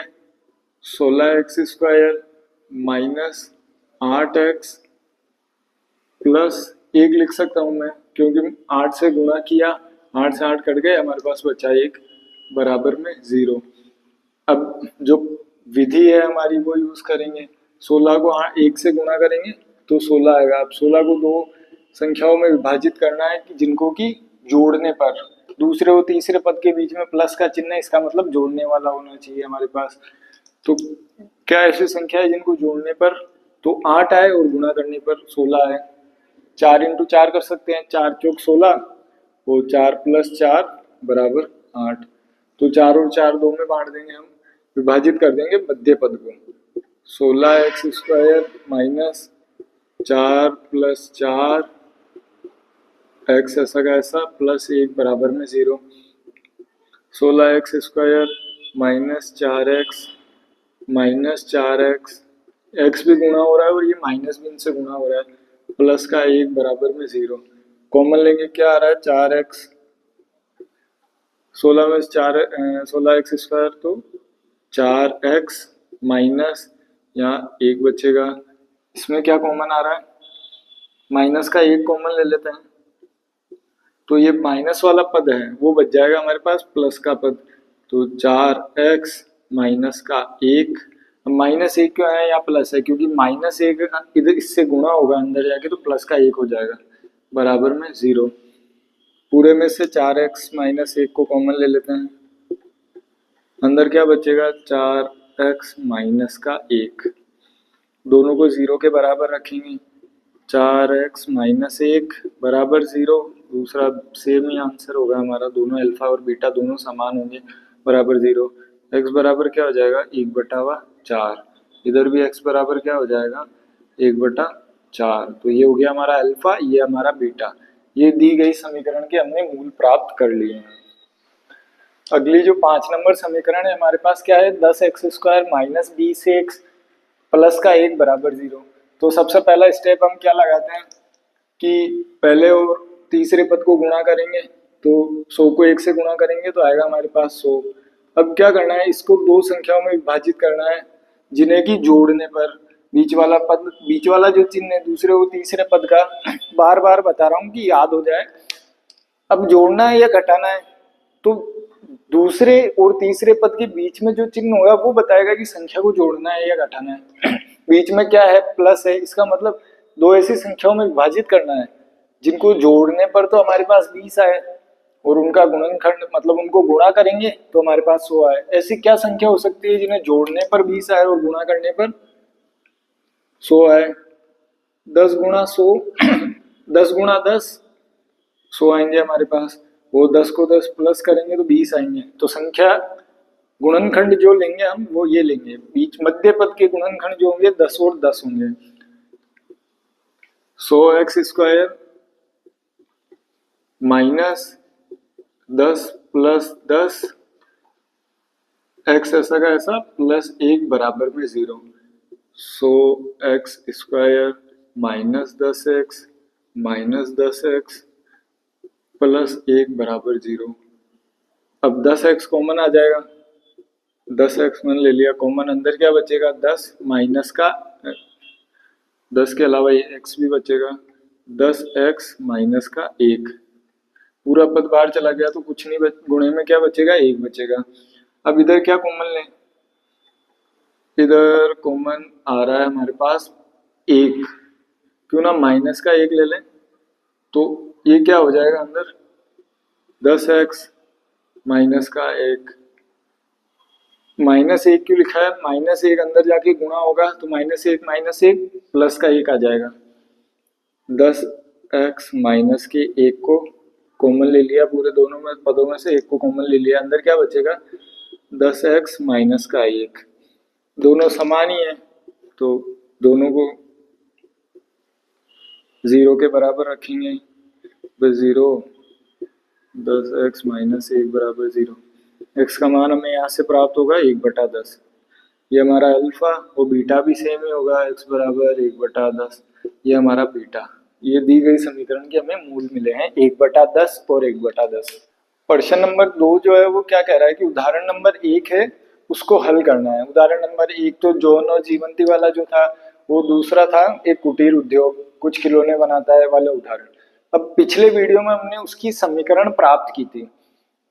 16x² माइनस 8x प्लस 1 लिख सकता हूँ मैं, क्योंकि 8 से गुणा किया, 8 से 8 कट गए, हमारे पास बचा 1 बराबर में 0। अब जो विधि है हमारी वो यूज करेंगे, 16 को 1 से गुणा करेंगे तो 16 आएगा। अब 16 को दो संख्याओं में विभाजित करना है कि जिनको कि जोड़ने पर दूसरे और तीसरे पद के बीच में प्लस का चिन्ह है, इसका मतलब जोड़ने वाला होना चाहिए हमारे पास। तो क्या ऐसी संख्या है जिनको जोड़ने पर तो 8 आए और गुणा करने पर 16 आए। 4 × 4 कर सकते हैं, 4 चौक 16 और 4 + 4 बराबर 8। तो 4 और 4 2 में बांट देंगे हम, विभाजित कर देंगे मध्य पद को। 16x² माइनस 4 प्लस 4 x ऐसा का ऐसा प्लस 1 बराबर में 0। 16x² minus 4x minus 4x, x भी गुणा हो रहा है और ये माइनस भी इनसे गुणा हो रहा है, प्लस का 1 बराबर में 0। कॉमन लेंगे क्या आ रहा है 4x, 16 में 16x² तो 4x माइनस यहाँ 1 बचेगा, इसमें क्या कॉमन आ रहा है माइनस का 1 कॉमन ले लेते हैं तो ये माइनस वाला पद है वो बच जाएगा हमारे पास प्लस का पद, तो 4x माइनस का 1। माइनस 1 क्यों है या प्लस है, क्योंकि माइनस 1 इधर इससे गुणा होगा अंदर जाके तो प्लस का 1 हो जाएगा बराबर में 0। पूरे में से 4x माइनस 1 को कॉमन ले लेते हैं, अंदर क्या बचेगा 4x माइनस का 1, दोनों को 0 के बराबर रखेंगे, 4x माइनस 1 बराबर 0। दूसरा सेम ही आंसर होगा हमारा, दोनों अल्फा और बीटा दोनों समान होंगे बराबर 0। x बराबर क्या हो जाएगा 1/4, इधर भी x बराबर क्या हो जाएगा 1/4। तो ये हो गया हमारा अल्फा, ये हमारा बीटा। ये दी गई समीकरण के हमने मूल प्राप्त कर लिए हैं। अगली जो 5 नंबर समीकरण है हमारे पास क्या है 10x² माइनस 20x प्लस का 1 बराबर 0। तो सबसे पहला स्टेप हम क्या लगाते हैं कि पहले और तीसरे पद को गुणा करेंगे, तो 100 को 1 से गुणा करेंगे तो आएगा हमारे पास 100। अब क्या करना है, इसको दो संख्याओं में विभाजित करना है जिन्हें कि जोड़ने पर बीच वाला जो चिन्ह है दूसरे और तीसरे पद का, बार बार बता रहा हूँ कि याद हो जाए। अब जोड़ना है या घटाना है, तो दूसरे और तीसरे पद के बीच में जो चिन्ह होगा वो बताएगा कि संख्या को जोड़ना है या घटाना है। बीच में क्या है प्लस है, इसका मतलब दो ऐसी संख्याओं में विभाजित करना है जिनको जोड़ने पर तो हमारे पास 20 आए और उनका गुणनखंड मतलब उनको गुणा करेंगे तो हमारे पास 100 आए। ऐसी क्या संख्या हो सकती है जिन्हें जोड़ने पर 20 आए और गुणा करने पर 100 आए। 10 गुणा 100 10 गुणा 10 100 आएंगे हमारे पास, वो 10 को 10 प्लस करेंगे तो 20 आएंगे। तो संख्या गुणनखंड जो लेंगे हम वो ये लेंगे, बीच मध्य पद के गुणनखंड जो होंगे 10 और 10 होंगे। 100x² माइनस 10 प्लस 10 x ऐसा का ऐसा प्लस 1 बराबर में 0। 100x² minus 10x minus 10x plus 1 बराबर 0। अब 10x कॉमन आ जाएगा, 10x मैंने ले लिया कॉमन, अंदर क्या बचेगा 10 माइनस का 10 के अलावा ये x भी बचेगा, 10x माइनस का 1। पूरा पद बाहर चला गया तो कुछ नहीं गुणे में क्या बचेगा 1 बचेगा। अब इधर क्या कॉमन लें, इधर कॉमन आ रहा है हमारे पास 1, क्यों ना माइनस का 1 ले लें, तो ये क्या हो जाएगा अंदर 10x माइनस का 1। माइनस 1 क्यों लिखा है, माइनस 1 अंदर जाके गुणा होगा तो माइनस 1 प्लस का 1 आ जाएगा। 10x माइनस के 1 को कॉमन ले लिया, पूरे दोनों में पदों में से 1 को कॉमन ले लिया, अंदर क्या बचेगा 10x माइनस का 1। दोनों समान ही है तो दोनों को 0 के बराबर रखेंगे, बस 0 10x माइनस 1 बराबर 0। x का मान हमें यहाँ से प्राप्त होगा 1/10। ये हमारा अल्फा और बीटा भी सेम ही होगा, x बराबर 1/10। ये हमारा बीटा। ये दी गई समीकरण के हमें मूल मिले हैं 1/10 और 1/10। प्रश्न नंबर 2 जो है वो क्या कह रहा है कि उदाहरण नंबर 1 है उसको हल करना है। उदाहरण नंबर 1 तो जॉन और जीवंती वाला जो था, वो दूसरा था एक कुटीर उद्योग कुछ खिलौने बनाता है वाला उदाहरण। अब पिछले वीडियो में हमने उसकी समीकरण प्राप्त की थी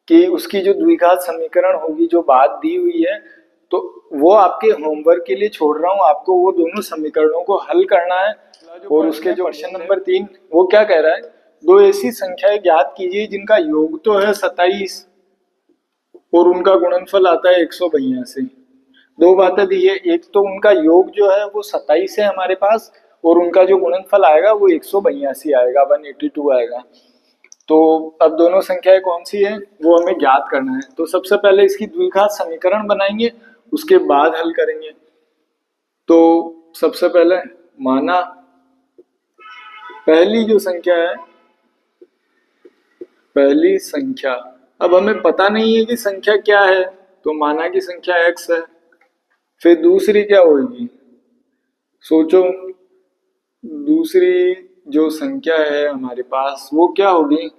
कि उसकी जो द्विघात समीकरण होगी जो बात दी हुई है, तो वो आपके होमवर्क के लिए छोड़ रहा हूँ, आपको वो दोनों समीकरणों को हल करना है। और उसके जो प्रश्न नंबर 3 वो क्या कह रहा है, दो ऐसी संख्याएं ज्ञात कीजिए जिनका योग तो है 27 और उनका गुणनफल आता है 182। दो बातें दी है, एक तो उनका योग जो है वो 27 है हमारे पास और उनका जो गुणनफल आएगा वो 182 आएगा, 182 आएगा। तो अब दोनों संख्याएं कौन सी है वो हमें ज्ञात करना है। तो सबसे पहले इसकी द्विघात समीकरण बनाएंगे उसके बाद हल करेंगे। तो सबसे पहले माना पहली जो संख्या है, पहली संख्या, अब हमें पता नहीं है कि संख्या क्या है, तो माना की संख्या x है। फिर दूसरी क्या होगी, सोचो, दूसरी जो संख्या है हमारे पास वो क्या होगी,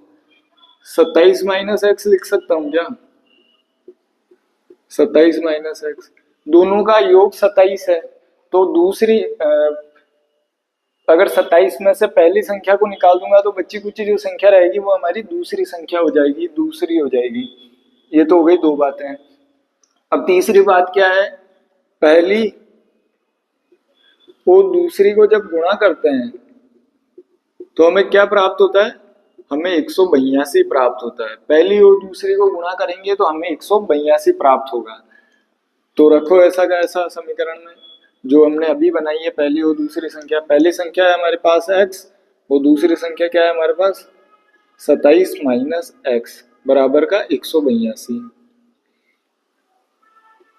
27 माइनस एक्स लिख सकता हूं क्या, 27 माइनस एक्स, दोनों का योग 27 है। तो दूसरी अगर 27 में से पहली संख्या को निकाल दूंगा तो बच्ची कुछ जो संख्या रहेगी वो हमारी दूसरी संख्या हो जाएगी, दूसरी हो जाएगी। ये तो हो गई दो बातें। अब तीसरी बात क्या है, पहली और दूसरी को जब गुणा करते हैं तो हमें क्या प्राप्त होता है, हमें 182 प्राप्त होता है। पहली और दूसरी को गुणा करेंगे तो हमें 182 प्राप्त होगा। तो रखो ऐसा का ऐसा समीकरण में जो हमने अभी बनाई है, पहली और दूसरी संख्या। पहली संख्या है हमारे पास x और दूसरी संख्या क्या है हमारे पास, 27 माइनस एक्स बराबर का 182।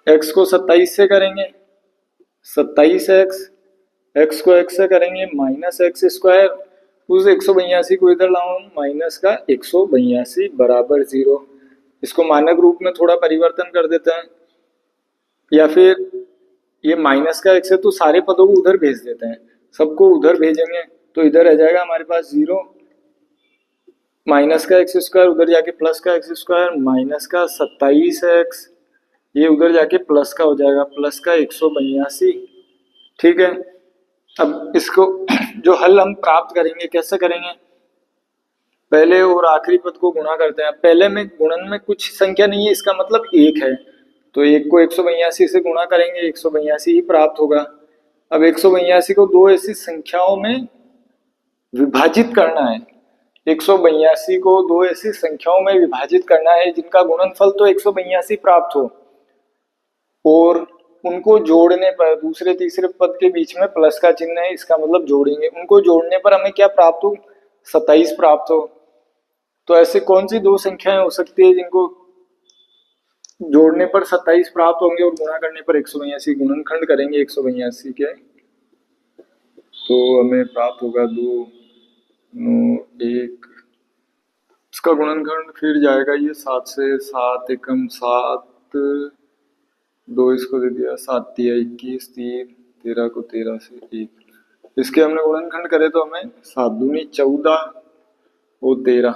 x को 27 से करेंगे 27x, x को x से करेंगे माइनस एक्स स्क्वायर, उस 182 को इधर लाऊं माइनस का 182 बराबर 0। इसको मानक रूप में थोड़ा परिवर्तन कर देते हैं, या फिर ये माइनस का x है तो सारे पदों को उधर भेज देते हैं, सबको उधर भेजेंगे तो इधर रह जाएगा हमारे पास 0, माइनस का एक्स स्क्वायर उधर जाके प्लस का एक्स स्क्वायर, माइनस का 27x, ये उधर जाके प्लस का हो जाएगा, प्लस का 182। ठीक है, अब इसको जो हल हम प्राप्त करेंगे कैसे करेंगे, पहले और आखिरी पद को गुणा करते हैं। पहले में गुणन में कुछ संख्या नहीं है, इसका मतलब एक है, तो एक को 182 से गुणा करेंगे, 182 ही प्राप्त होगा। अब 182 को दो ऐसी संख्याओं में विभाजित करना है, 182 को दो ऐसी संख्याओं में विभाजित करना है जिनका गुणनफल तो 182 प्राप्त हो, और उनको जोड़ने पर दूसरे तीसरे पद के बीच में प्लस का चिन्ह है, इसका मतलब जोड़ेंगे, उनको जोड़ने पर हमें क्या प्राप्त हो, 27 प्राप्त हो। तो ऐसे कौन सी दो संख्याएं हो सकती है जिनको जोड़ने पर 27 प्राप्त होंगे और गुणा करने पर 182, गुणनखंड करेंगे 182 के, तो हमें प्राप्त होगा 2 9 1, इसका गुणनखंड फिर जाएगा ये 7 से, 7 एकम 7, 2 इसको दे दिया, 7 तिया 21, 3 13 को 13 से 1, इसके हमने गुणनखंड करे तो हमें 7 दूनी 14 और 13,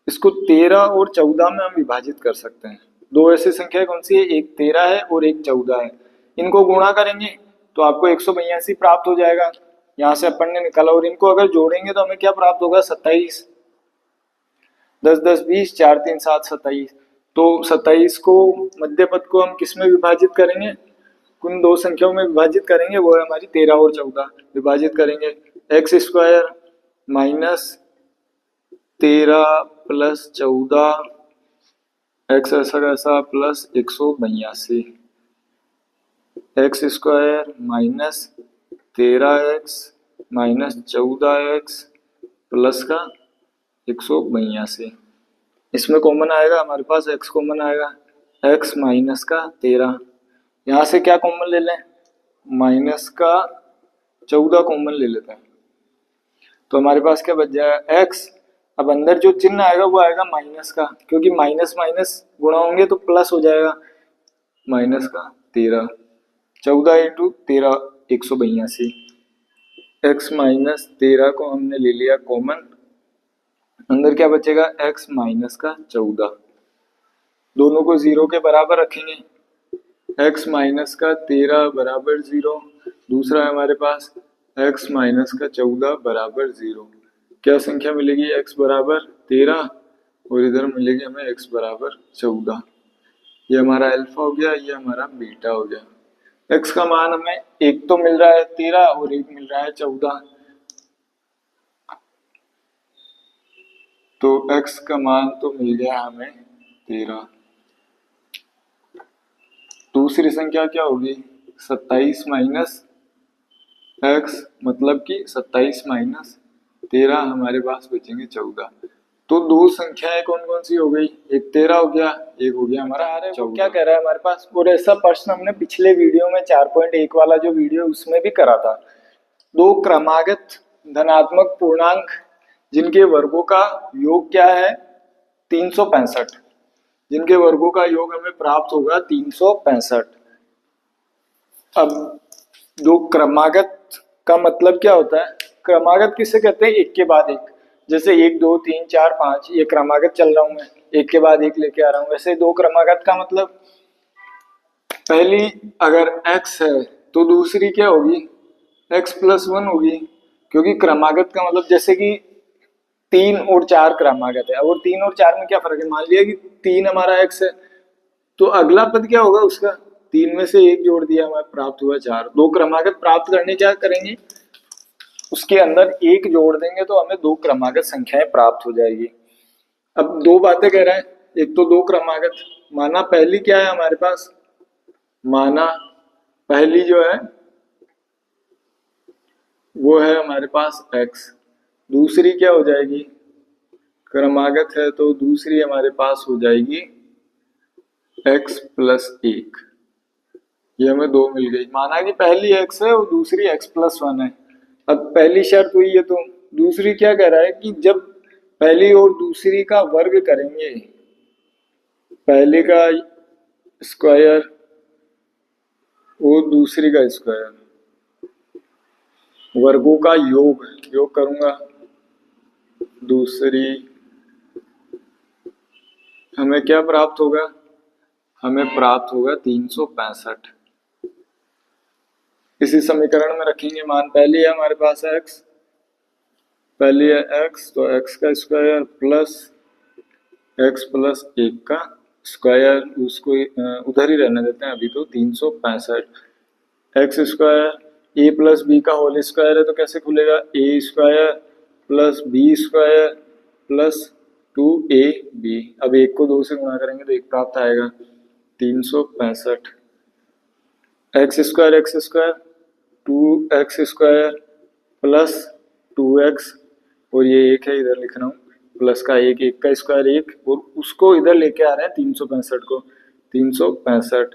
इसको 13 और 14 में हम विभाजित कर सकते हैं। दो ऐसी संख्या कौन सी है, एक 13 है और एक 14 है, इनको गुणा करेंगे तो आपको 182 प्राप्त हो जाएगा, यहाँ से अपन ने निकाला, और इनको अगर जोड़ेंगे तो हमें क्या प्राप्त होगा, 27, 10 10 20, 4 3 7 27। तो 27 को मध्य पद को हम किस में विभाजित करेंगे, उन दो संख्याओं में विभाजित करेंगे, वो है हमारी 13 और 14, विभाजित करेंगे x square minus 13 plus 14 x ऐसा कैसा plus 182, x square minus 13x minus 14x plus का 182, इसमें कॉमन आएगा हमारे पास x कॉमन आएगा, x माइनस का 13, यहाँ से क्या कॉमन ले लें, माइनस का 14 कॉमन ले लेते हैं, तो हमारे पास क्या बच जाएगा x। अब अंदर जो चिन्ह आएगा वो आएगा माइनस का, क्योंकि माइनस माइनस गुणा होंगे तो प्लस हो जाएगा, माइनस का 13, 14 इंटू 13 182, x माइनस 13 को हमने ले लिया कॉमन, अंदर क्या बचेगा x माइनस का 14, दोनों को 0 के बराबर रखेंगे, x माइनस का 13 बराबर 0, दूसरा है हमारे पास x माइनस का 14 बराबर 0, क्या संख्या मिलेगी, x बराबर 13 और इधर मिलेगी हमें x बराबर 14, ये हमारा अल्फा हो गया, ये हमारा बीटा हो गया। x का मान हमें एक तो मिल रहा है 13 और एक मिल रहा है 14, तो x का मान तो मिल गया हमें 13। दूसरी संख्या क्या होगी, 27 माइनस एक्स, मतलब कि 27 माइनस 13 हमारे पास बचेंगे 14, तो दो संख्याएं कौन कौन सी हो गई, एक 13 हो गया, एक हो गया हमारा वो क्या कह रहा है हमारे पास। और ऐसा प्रश्न हमने पिछले वीडियो में 4.1 वाला जो वीडियो उसमें भी करा था। दो क्रमागत धनात्मक पूर्णांक जिनके वर्गों का योग क्या है 365, जिनके वर्गों का योग हमें प्राप्त होगा 365। अब दो क्रमागत का मतलब क्या होता है, क्रमागत किसे कहते हैं, एक के बाद एक। जैसे 1 2 3 4 5 ये क्रमागत चल रहा हूं मैं, एक के बाद एक लेके आ रहा हूं। वैसे दो क्रमागत का मतलब पहली अगर x है तो दूसरी क्या होगी x+1 होगी, क्योंकि क्रमागत का मतलब जैसे कि 3 और 4 क्रमागत है। और 3 और 4 में क्या फर्क है, मान लिया कि 3 हमारा x है तो अगला पद क्या होगा उसका, 3 में से एक जोड़ दिया हमें प्राप्त हुआ 4। दो क्रमागत प्राप्त करने क्या करेंगे, उसके अंदर एक जोड़ देंगे तो हमें दो क्रमागत संख्याएं प्राप्त हो जाएगी। अब दो बातें कह रहे हैं, एक तो दो क्रमागत, माना पहली क्या है हमारे पास, माना पहली जो है वो है हमारे पास x, दूसरी क्या हो जाएगी, क्रमागत है तो दूसरी हमारे पास हो जाएगी x+1। ये हमें दो मिल गई। माना कि पहली x है और दूसरी x+1 है। अब पहली शर्त हुई है तो दूसरी क्या कह रहा है कि जब पहली और दूसरी का वर्ग करेंगे, पहले का स्क्वायर और दूसरी का स्क्वायर, वर्गों का योग योग करूंगा, दूसरी हमें क्या प्राप्त होगा, हमें प्राप्त होगा 365। इसी समीकरण में रखेंगे मान, पहली है हमारे पास x, पहली है x तो x का स्क्वायर प्लस x+1 का स्क्वायर, उसको उधर ही रहने देते हैं अभी तो 365। X square a plus b का होल स्क्वायर है तो कैसे खुलेगा, a square plus b square plus 2ab। अब एक को दो से गुणा करेंगे तो एक प्राप्त आएगा 365। X square 2x square plus 2x, और ये एक है इधर लिख रहा हूँ, प्लस का एक, एक का स्क्वायर एक, और उसको इधर लेके आ रहे हैं 365 को, 365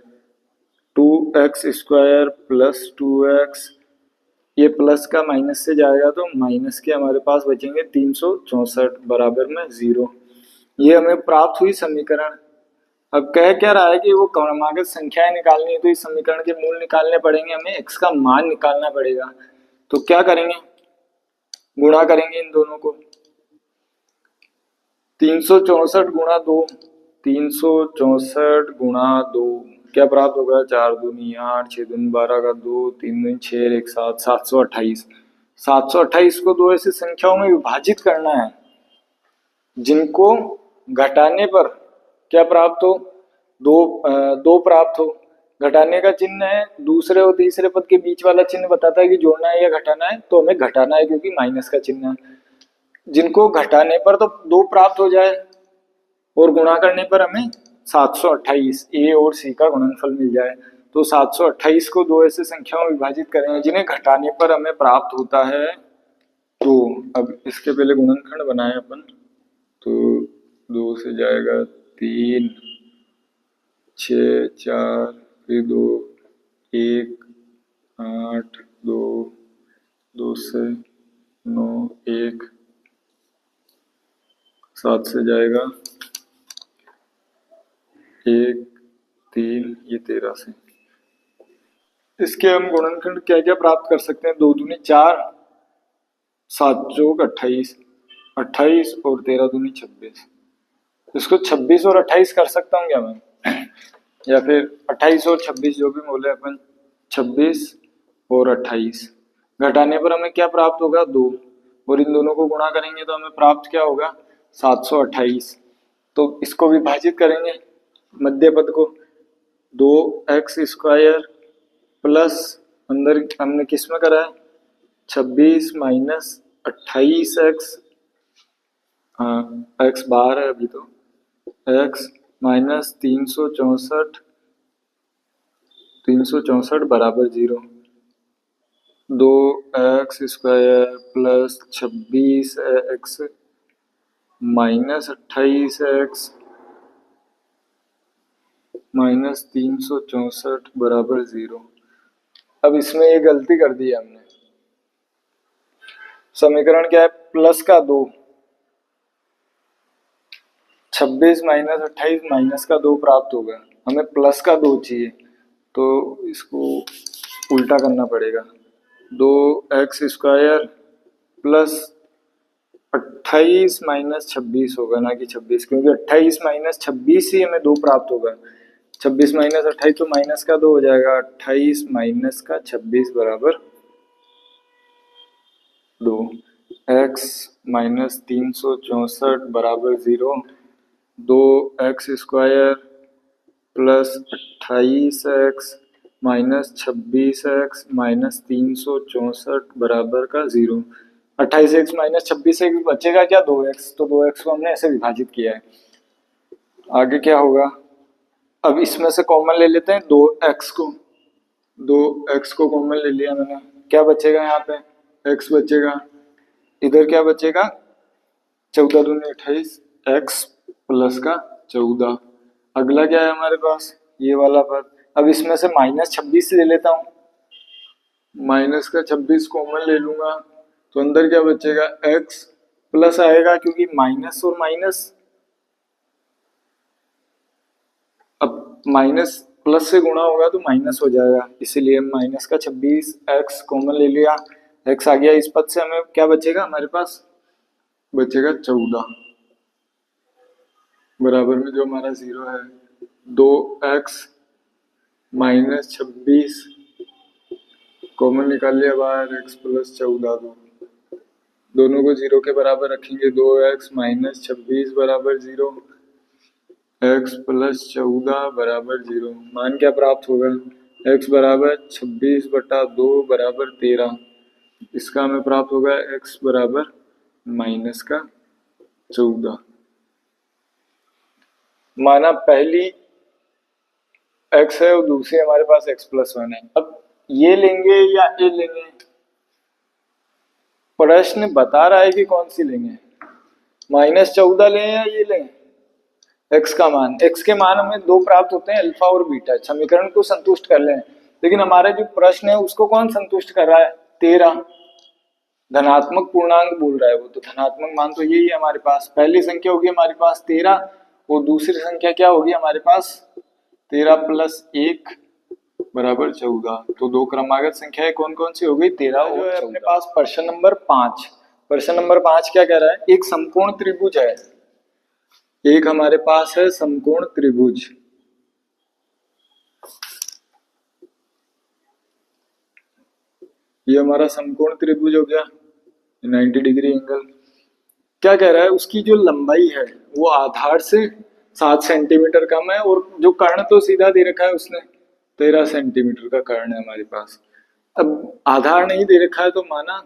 2x स्क्वायर प्लस 2x, ये प्लस का माइनस से जाएगा तो माइनस के हमारे पास बचेंगे 364 बराबर में 0। ये हमें प्राप्त हुई समीकरण। अब कह क्या रहा है कि वो क्रमागत संख्याएं निकालनी है तो इस समीकरण के मूल निकालने पड़ेंगे, हमें x का मान निकालना पड़ेगा। तो क्या करेंगे, गुणा करेंगे इन दोनों को, 364 गुणा 2, 364 गुणा 2 क्या प्राप्त होगा, 4 दूनी 8, 6 दूनी 12 का 2, 3 दूनी 6, 1 7, 728। 728 को दो ऐसी संख्याओं में विभाजित करना है जिनको घटाने पर क्या प्राप्त हो, दो प्राप्त हो। घटाने का चिन्ह है, दूसरे और तीसरे पद के बीच वाला चिन्ह बताता है कि जोड़ना है या घटाना है, तो हमें घटाना है क्योंकि माइनस का चिन्ह है। जिनको घटाने पर तो दो प्राप्त हो जाए और गुणा करने पर हमें 728 ए और सी का गुणनफल मिल जाए। तो 728 को दो ऐसे संख्याओं में विभाजित करेंगे जिन्हें घटाने पर हमें प्राप्त होता है। तो अब इसके पहले गुणनखंड बनाए अपन, तो 2 से जाएगा 3, 6 4, फिर 2 1 8, 2 2 से 9 1, 7 से जाएगा 1 3, ये 13 से। इसके हम गुणनखंड क्या क्या प्राप्त कर सकते हैं, 2 दूनी 4, 7 चौक 28, 28 और 13 दूनी 26। इसको 26 और 28 कर सकता हूँ क्या मैं, या फिर 28 और 26 जो भी बोले अपन, 26 और 28। घटाने पर हमें क्या प्राप्त होगा, 2, और इन दोनों को गुणा करेंगे तो हमें प्राप्त क्या होगा, 728। तो इसको विभाजित करेंगे मध्य पद को, 2x स्क्वायर प्लस अंदर हमने किस में करा है 26 माइनस 28x, हाँ x बाहर है अभी तो, x माइनस 364 बराबर 0। 2x square plus 26x -28x -364 बराबर 0। अब इसमें ये गलती कर दी है हमने। समीकरण क्या है? प्लस का 2, 26 माइनस 28 माइनस का 2 प्राप्त होगा। हमें प्लस का 2 चाहिए, तो इसको उल्टा करना पड़ेगा। 2x² प्लस 28 माइनस 26 होगा, ना कि 26, क्योंकि 28 माइनस 26 ही हमें 2 प्राप्त होगा। 26 माइनस 28 तो माइनस का 2 हो जाएगा। 28 माइनस का 26 बराबर 2। x माइनस 364 बराबर 0। 2x² plus 28x minus 26x minus 364 बराबर का 0। 28x माइनस 26x बचेगा क्या? 2x। तो 2x को हमने ऐसे विभाजित किया है। आगे क्या होगा? अब इसमें से कॉमन ले लेते हैं 2x को। 2x को कॉमन ले लिया मैंने। क्या बचेगा? यहाँ पे x बचेगा। इधर क्या बचेगा? 14 दूनी 28, x प्लस का 14। अगला क्या है हमारे पास? ये वाला पद। अब इसमें से माइनस 26 ले लेता हूँ। माइनस का 26 कॉमन ले लूंगा, तो अंदर क्या बचेगा? x प्लस आएगा, क्योंकि माइनस और माइनस, अब माइनस प्लस से गुणा होगा तो माइनस हो जाएगा, इसीलिए माइनस का 26 x कॉमन ले लिया। x आ गया। इस पद से हमें क्या बचेगा? हमारे पास बचेगा 14 बराबर में जो हमारा 0 है। 2x माइनस 26 कॉमन निकाल लिया बाहर, x प्लस 14। दोनों को 0 के बराबर रखेंगे। 2x माइनस 26 बराबर 0, x प्लस 14 बराबर 0। मान क्या प्राप्त होगा? x बराबर 26/2 बराबर 13। इसका हमें प्राप्त होगा x बराबर माइनस का 14। माना पहली x है और दूसरी हमारे पास x प्लस 1 है। अब ये लेंगे या ये लेंगे? प्रश्न बता रहा है कि कौन सी लेंगे, -14 लें या ये लें। x का मान, x के मान हमें 2 प्राप्त होते हैं, अल्फा और बीटा। समीकरण को संतुष्ट कर लें, लेकिन हमारे जो प्रश्न है उसको कौन संतुष्ट कर रहा है? 13। धनात्मक पूर्णांक बोल रहा है वो, तो धनात्मक मान तो यही है हमारे पास। पहली संख्या होगी हमारे पास 13 और दूसरी संख्या क्या होगी हमारे पास? 13 प्लस 1 बराबर 14। तो 2 क्रमागत संख्याएं कौन कौन सी हो गई? 13 और 14। अपने पास प्रश्न नंबर 5। प्रश्न नंबर 5 क्या कह रहा है? एक समकोण त्रिभुज है। एक हमारे पास है समकोण त्रिभुज। ये हमारा समकोण त्रिभुज हो गया, 90 डिग्री एंगल। क्या कह रहा है? उसकी जो लंबाई है वो आधार से 7 सेंटीमीटर कम है, और जो कर्ण तो सीधा दे रखा है उसने, 13 सेंटीमीटर का कर्ण है हमारे पास। अब आधार नहीं दे रखा है तो माना,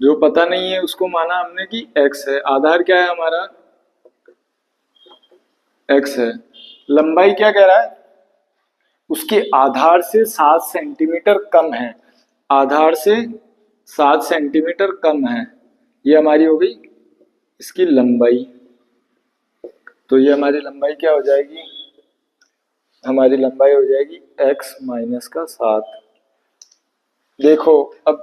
जो पता नहीं है उसको माना हमने कि x है। आधार क्या है हमारा? x है। लंबाई क्या कह रहा है? उसके आधार से 7 सेंटीमीटर कम है। आधार से 7 सेंटीमीटर कम है। ये हमारी हो गई इसकी लंबाई। तो ये हमारी लंबाई क्या हो जाएगी? हमारी लंबाई हो जाएगी x माइनस का 7। देखो अब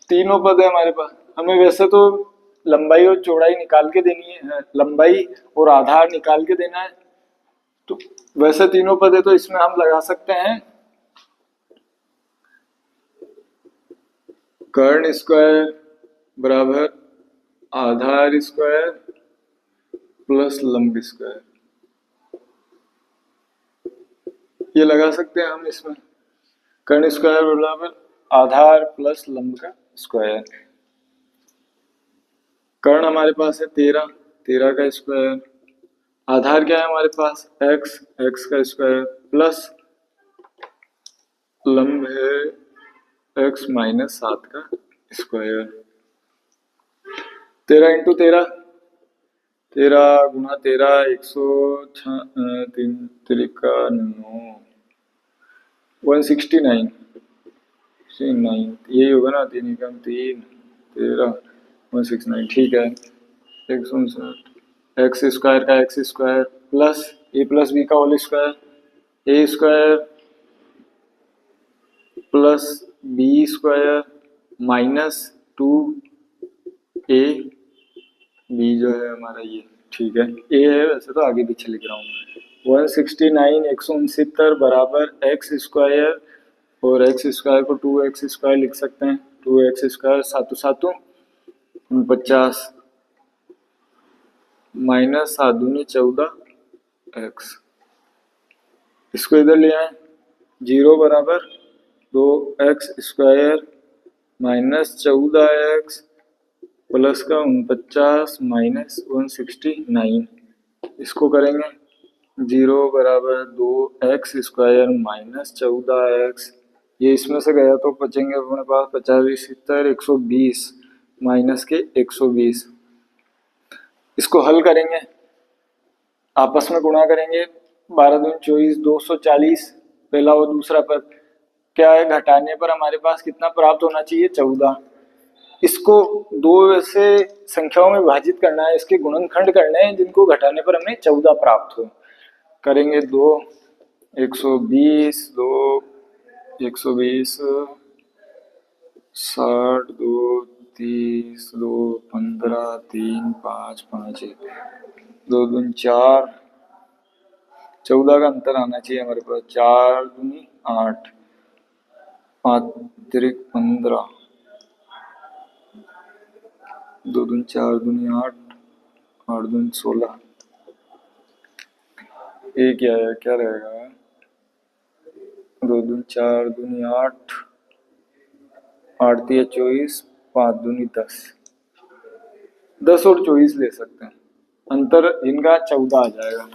तीनों पद है हमारे पास। हमें वैसे तो लंबाई और चौड़ाई निकाल के देनी है, लंबाई और आधार निकाल के देना है। तो वैसे तीनों पद है तो इसमें हम लगा सकते हैं कर्ण स्क्वायर बराबर आधार स्क्वायर प्लस लंब स्क्वायर। ये लगा सकते हैं हम इसमें, कर्ण स्क्वायर बराबर आधार प्लस लंब का स्क्वायर। कर्ण हमारे पास है 13, 13 का स्क्वायर। आधार क्या है हमारे पास? x, x का स्क्वायर प्लस लंब है x माइनस 7 का स्क्वायर। 13 इंटू 13, 13 गुना 13, 103 त्रिका 9, 169, यही होगा ना। 3 एकम 3, 13, 169। ठीक है, 159 एक्स स्क्वायर का एक्स स्क्वायर प्लस बी का whole square a square plus b square minus 2 a b जो है हमारा ये ठीक है ए है, वैसे तो आगे पीछे लिख रहा हूँ। 169 169 बराबर एक्स स्क्वायर और एक्स स्क्वायर को 2x स्क्वायर लिख सकते हैं। 2x स्क्वायर सातों सातों 49 माइनस 7 दूनी 14x, इसको इधर ले आए 0 बराबर 2x square minus 14x plus का 49 माइनस 169, इसको करेंगे 0 बराबर 2x स्क्वायर माइनस 14x, ये इसमें से गया तो बचेंगे अपने पास 50 70 120 माइनस के 120, इसको हल करेंगे आपस में गुणा करेंगे 12 दूनी 24 240 पहला और दूसरा पद क्या है, घटाने पर हमारे पास कितना प्राप्त होना चाहिए 14, इसको दो से संख्याओं में विभाजित करना है, इसके गुणनखंड करने हैं जिनको घटाने पर हमें 14 प्राप्त हो। करेंगे 2 120 2 120 60 2 30 2 15 3 5 5 2 दूनी 4 14 का अंतर आना चाहिए हमारे पास, 4 दूनी 8 5 तिरिक 15 2 दूनी 4 दूनी 8 8 दूनी 16, ये क्या है, क्या रहेगा 2 दूनी 4 दूनी 8 8 तिया 24 5 दूनी 10 10 और 24 ले सकते हैं, अंतर इनका 14 आ जाएगा।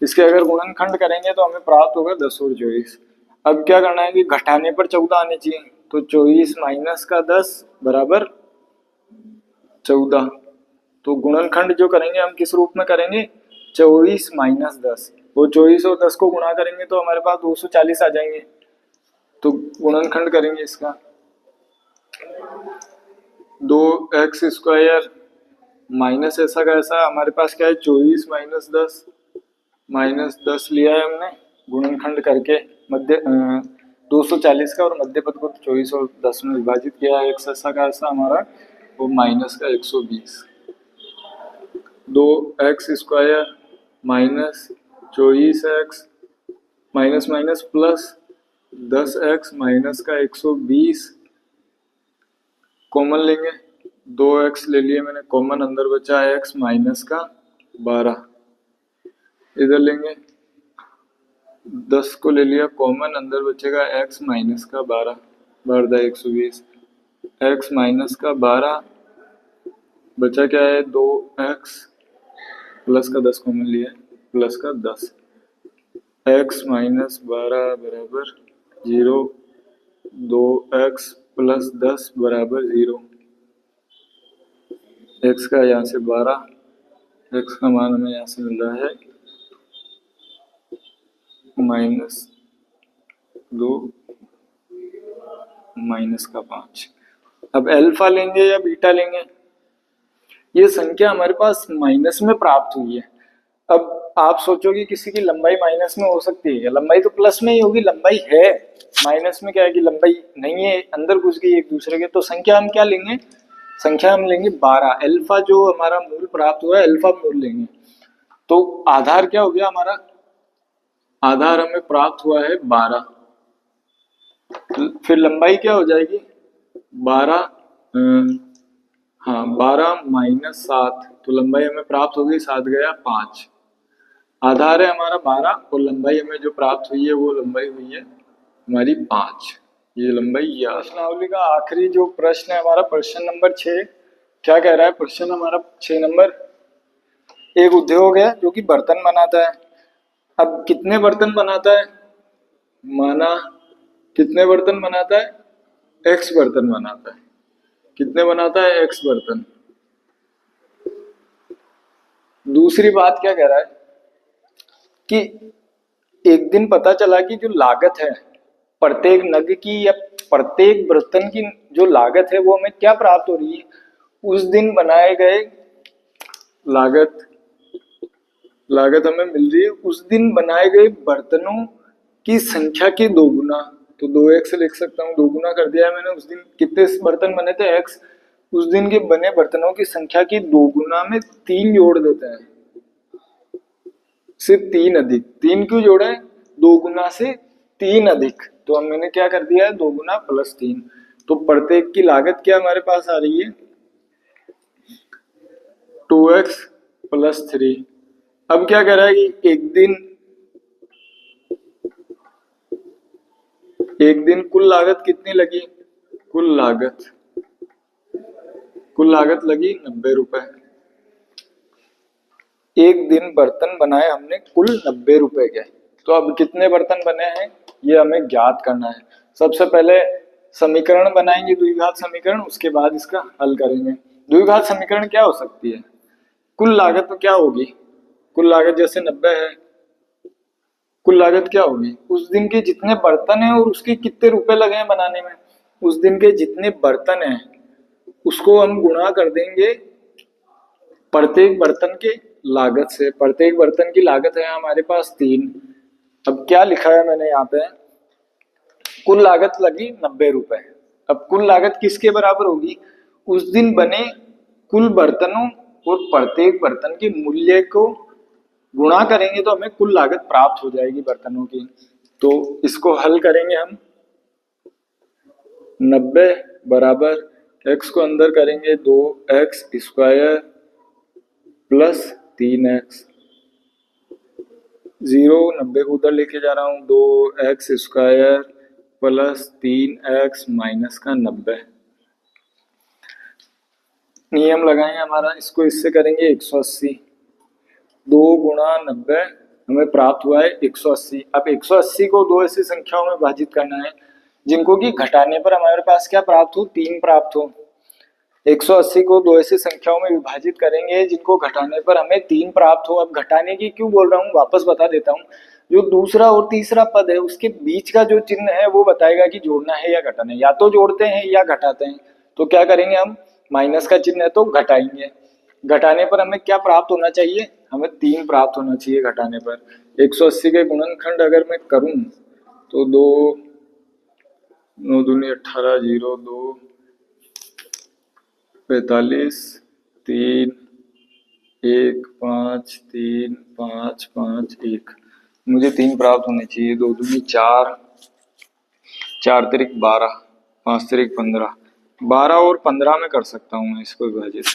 इसके अगर गुणनखंड करेंगे तो हमें प्राप्त होगा 10 और 24। अब क्या करना है कि घटाने पर 14 आने चाहिए, तो 24 माइनस का 10 बराबर 14, तो गुणनखंड जो करेंगे हम किस रूप में करेंगे 24 माइनस 10, वो 24 और 10 को गुणा करेंगे तो हमारे पास 240 आ जाएंगे, तो गुणनखंड करेंगे इसका 2x स्क्वायर माइनस ऐसा का ऐसा, हमारे पास क्या है 24 माइनस 10 लिया है हमने गुणनखंड करके मध्य 240 का, और मध्य पद को 24 और 10 में विभाजित किया है, x ऐसा का ऐसा हमारा वो माइनस का 120, 2x square minus 24x minus minus plus 10x minus का 120 कॉमन लेंगे, 2x ले लिए मैंने कॉमन, अंदर बचा है x माइनस का 12, इधर लेंगे 10 को ले लिया कॉमन, अंदर बचेगा x माइनस का 12 12 120, x माइनस का 12 बचा क्या है 2x प्लस का 10 कॉमन लिया प्लस का 10, x माइनस 12 बराबर 0, 2x प्लस 10 बराबर 0, x का यहाँ से 12, x का मान हमें यहाँ से मिल रहा है माइनस 2 माइनस का 5। अब अल्फा लेंगे या बीटा लेंगे, ये संख्या हमारे पास माइनस में प्राप्त हुई है। अब आप सोचोगे किसी की लंबाई माइनस में हो सकती है, लंबाई तो प्लस में ही होगी, लंबाई है माइनस में, क्या है कि लंबाई नहीं है, अंदर घुस गई एक दूसरे के, तो संख्या हम क्या लेंगे, संख्या हम लेंगे 12, अल्फा जो हमारा मूल प्राप्त हुआ है अल्फा मूल लेंगे, तो आधार क्या हो गया हमारा, आधार हमें प्राप्त हुआ है 12, फिर लंबाई क्या हो जाएगी 12 हाँ 12 माइनस 7, तो लंबाई हमें प्राप्त हो गई 7 गया 5, आधार है हमारा 12 और लंबाई हमें जो प्राप्त हुई है वो लंबाई हुई है हमारी 5, ये लंबाई या प्रश्नावली का आखिरी जो प्रश्न है हमारा प्रश्न नंबर 6, क्या कह रहा है प्रश्न हमारा 6 नंबर, एक उद्योग है जो कि बर्तन बनाता है, अब कितने बर्तन बनाता है, माना कितने बर्तन बनाता है x बर्तन बनाता है, कितने बनाता है x बर्तन। दूसरी बात क्या कह रहा है कि एक दिन पता चला कि जो लागत है प्रत्येक नग की या प्रत्येक बर्तन की जो लागत है वो हमें क्या प्राप्त हो रही है, उस दिन बनाए गए लागत हमें मिल रही है उस दिन बनाए गए बर्तनों की संख्या के 2 गुना। तो 2x लिख सकता हूँ, 2 गुना कर दिया है मैंने। उस दिन कितने बर्तन बने थे x, उस दिन के बने बर्तनों की संख्या की 2 गुना में 3 जोड़ देते हैं, सिर्फ 3 अधिक। 3 क्यों जोड़ा है? 2 गुना से 3 अधिक, तो मैंने क्या कर दिया है 2 गुना प्लस 3। तो प्रत्येक की लागत क्या हमारे पास आ रही है 2x प्लस 3। अब क्या कह रहा है कि एक दिन कुल लागत कितनी लगी? कुल लागत लगी 90 रुपए। एक दिन बर्तन बनाए हमने कुल 90 रुपए के। तो अब कितने बर्तन बने हैं ये हमें ज्ञात करना है। सबसे पहले समीकरण बनाएंगे द्विघात समीकरण, उसके बाद इसका हल करेंगे। द्विघात समीकरण क्या हो सकती है? कुल लागत क्या होगी? कुल लागत जैसे 90 है, कुल लागत क्या होगी उस दिन के जितने बर्तन हैं और उसके कितने रुपए लगे हैं बनाने में। उस दिन के जितने बर्तन हैं उसको हम गुणा कर देंगे प्रत्येक बर्तन के लागत से। प्रत्येक बर्तन की लागत है हमारे पास 3। अब क्या लिखा है मैंने यहाँ पे, कुल लागत लगी 90 रुपए। अब कुल लागत किसके बराबर होगी? उस दिन बने कुल बर्तनों और प्रत्येक बर्तन के मूल्य को गुणा करेंगे तो हमें कुल लागत प्राप्त हो जाएगी बर्तनों की। तो इसको हल करेंगे हम। 90 बराबर x को अंदर करेंगे 2x स्क्वायर प्लस 3x, 90 को उधर लेके जा रहा हूँ, 2x square plus 3x minus का 90। नियम लगाएंगे हमारा, इसको इससे करेंगे 180। 2 गुणा 90 हमें प्राप्त हुआ है 180। अब 180 को दो ऐसी संख्याओं में विभाजित करना है जिनको कि घटाने पर हमारे पास क्या प्राप्त हो? 3 प्राप्त हो। 180 को दो ऐसी संख्याओं में विभाजित करेंगे जिनको घटाने पर हमें 3 प्राप्त हो। अब घटाने की क्यों बोल रहा हूँ वापस बता देता हूँ। जो दूसरा और तीसरा पद है उसके बीच का जो चिन्ह है वो बताएगा कि जोड़ना है या घटाना है। या तो जोड़ते हैं या घटाते हैं। तो क्या करेंगे हम, माइनस का चिन्ह है तो घटाएंगे। घटाने पर हमें क्या प्राप्त होना चाहिए? हमें 3 प्राप्त होना चाहिए घटाने पर। 180 के गुणनखंड अगर मैं करूं तो 2 9 दूनी 18, 0 2 45 3 1 5 3 5 5 1, मुझे 3 प्राप्त होने चाहिए। 2 दूनी 4, 4 तिरिक 12, 5 तिरिक 15, 12 और 15 में कर सकता हूँ मैं इसको विभाजित।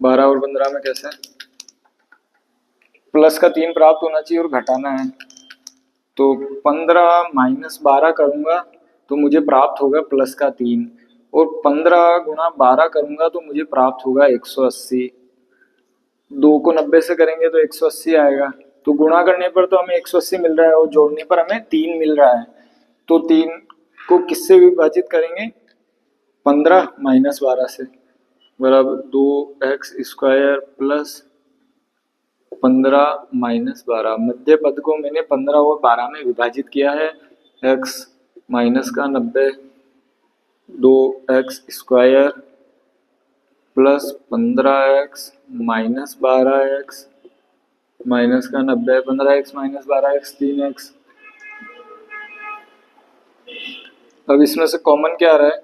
12 और 15 में कैसे? प्लस का 3 प्राप्त होना चाहिए और घटाना है तो 15 माइनस 12 करूंगा तो मुझे प्राप्त होगा प्लस का 3, और 15 गुणा 12 करूंगा तो मुझे प्राप्त होगा 180। 2 को 90 से करेंगे तो 180 आएगा। तो गुणा करने पर तो हमें 180 मिल रहा है और जोड़ने पर हमें 3 मिल रहा है। तो 3 को किससे विभाजित करेंगे? 15 माइनस 12 से, बराबर 2x स्क्वायर प्लस 15 माइनस 12। मध्य पद को मैंने 15 और 12 में विभाजित किया है। x माइनस का 90, 2x square plus 15x minus 12x minus का 90, 15x माइनस 12x 3x। अब इसमें से कॉमन क्या आ रहा है?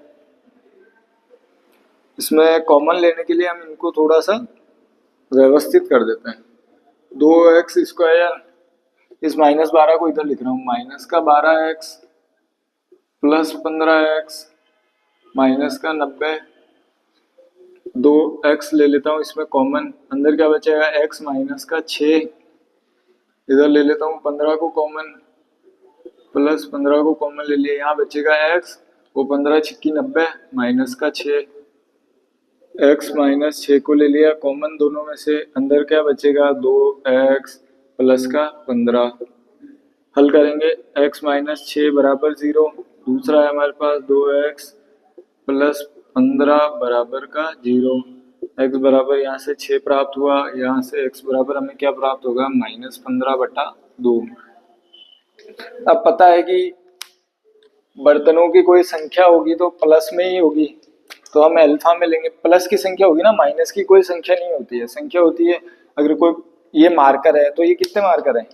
इसमें कॉमन लेने के लिए हम इनको थोड़ा सा व्यवस्थित कर देते हैं। 2x स्क्वायर, इस माइनस 12 को इधर लिख रहा हूँ, माइनस का 12x प्लस 15x माइनस का 90, 2x ले लेता हूँ इसमें कॉमन, अंदर क्या बचेगा x माइनस का 6, इधर ले लेता हूँ 15 को कॉमन, प्लस 15 को कॉमन ले लिया, यहाँ बचेगा x, वो 15 छिक्की 90 माइनस का 6, x माइनस 6 को ले लिया कॉमन दोनों में से, अंदर क्या बचेगा 2x प्लस का 15। हल करेंगे, x माइनस 6 बराबर 0, दूसरा है हमारे पास 2x प्लस 15 बराबर का 0। x बराबर यहाँ से 6 प्राप्त हुआ, यहाँ से x बराबर हमें क्या प्राप्त होगा? माइनस 15/2। अब पता है कि बर्तनों की कोई संख्या होगी तो प्लस में ही होगी, तो हम अल्फा में लेंगे। प्लस की संख्या होगी ना, माइनस की कोई संख्या नहीं होती है। संख्या होती है अगर कोई ये मार्कर है तो ये कितने मार्कर है,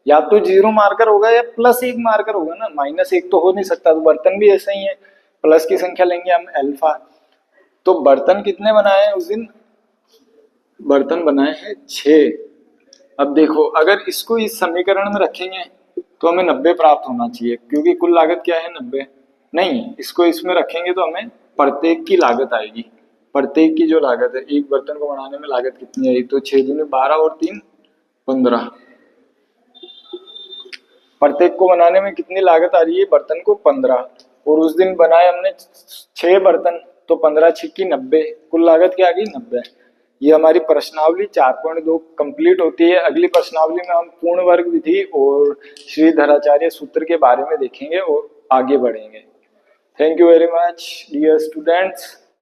या तो 0 मार्कर होगा या +1 मार्कर होगा ना, -1 तो हो नहीं सकता। तो बर्तन भी ऐसा ही है, प्लस की संख्या लेंगे हम अल्फा। तो बर्तन कितने बनाए हैं उस दिन, बर्तन बनाए हैं 6। अब देखो अगर इसको इस समीकरण में रखेंगे तो हमें 90 प्राप्त होना चाहिए, क्योंकि कुल लागत क्या है 90। नहीं, इसको इसमें रखेंगे तो हमें प्रत्येक की लागत आएगी। प्रत्येक की जो लागत है, एक बर्तन को बनाने में लागत कितनी आई, तो 6 दूनी 12 और 3 15। प्रत्येक को बनाने में कितनी लागत आ रही है, बर्तन को 15। और उस दिन बनाए हमने 6 बर्तन, तो 15 6 90, कुल लागत क्या आ गई 90। ये हमारी प्रश्नावली 4.2 कंप्लीट होती है। अगली प्रश्नावली में हम पूर्ण वर्ग विधि और श्रीधराचार्य सूत्र के बारे में देखेंगे और आगे बढ़ेंगे। Thank you very much dear students.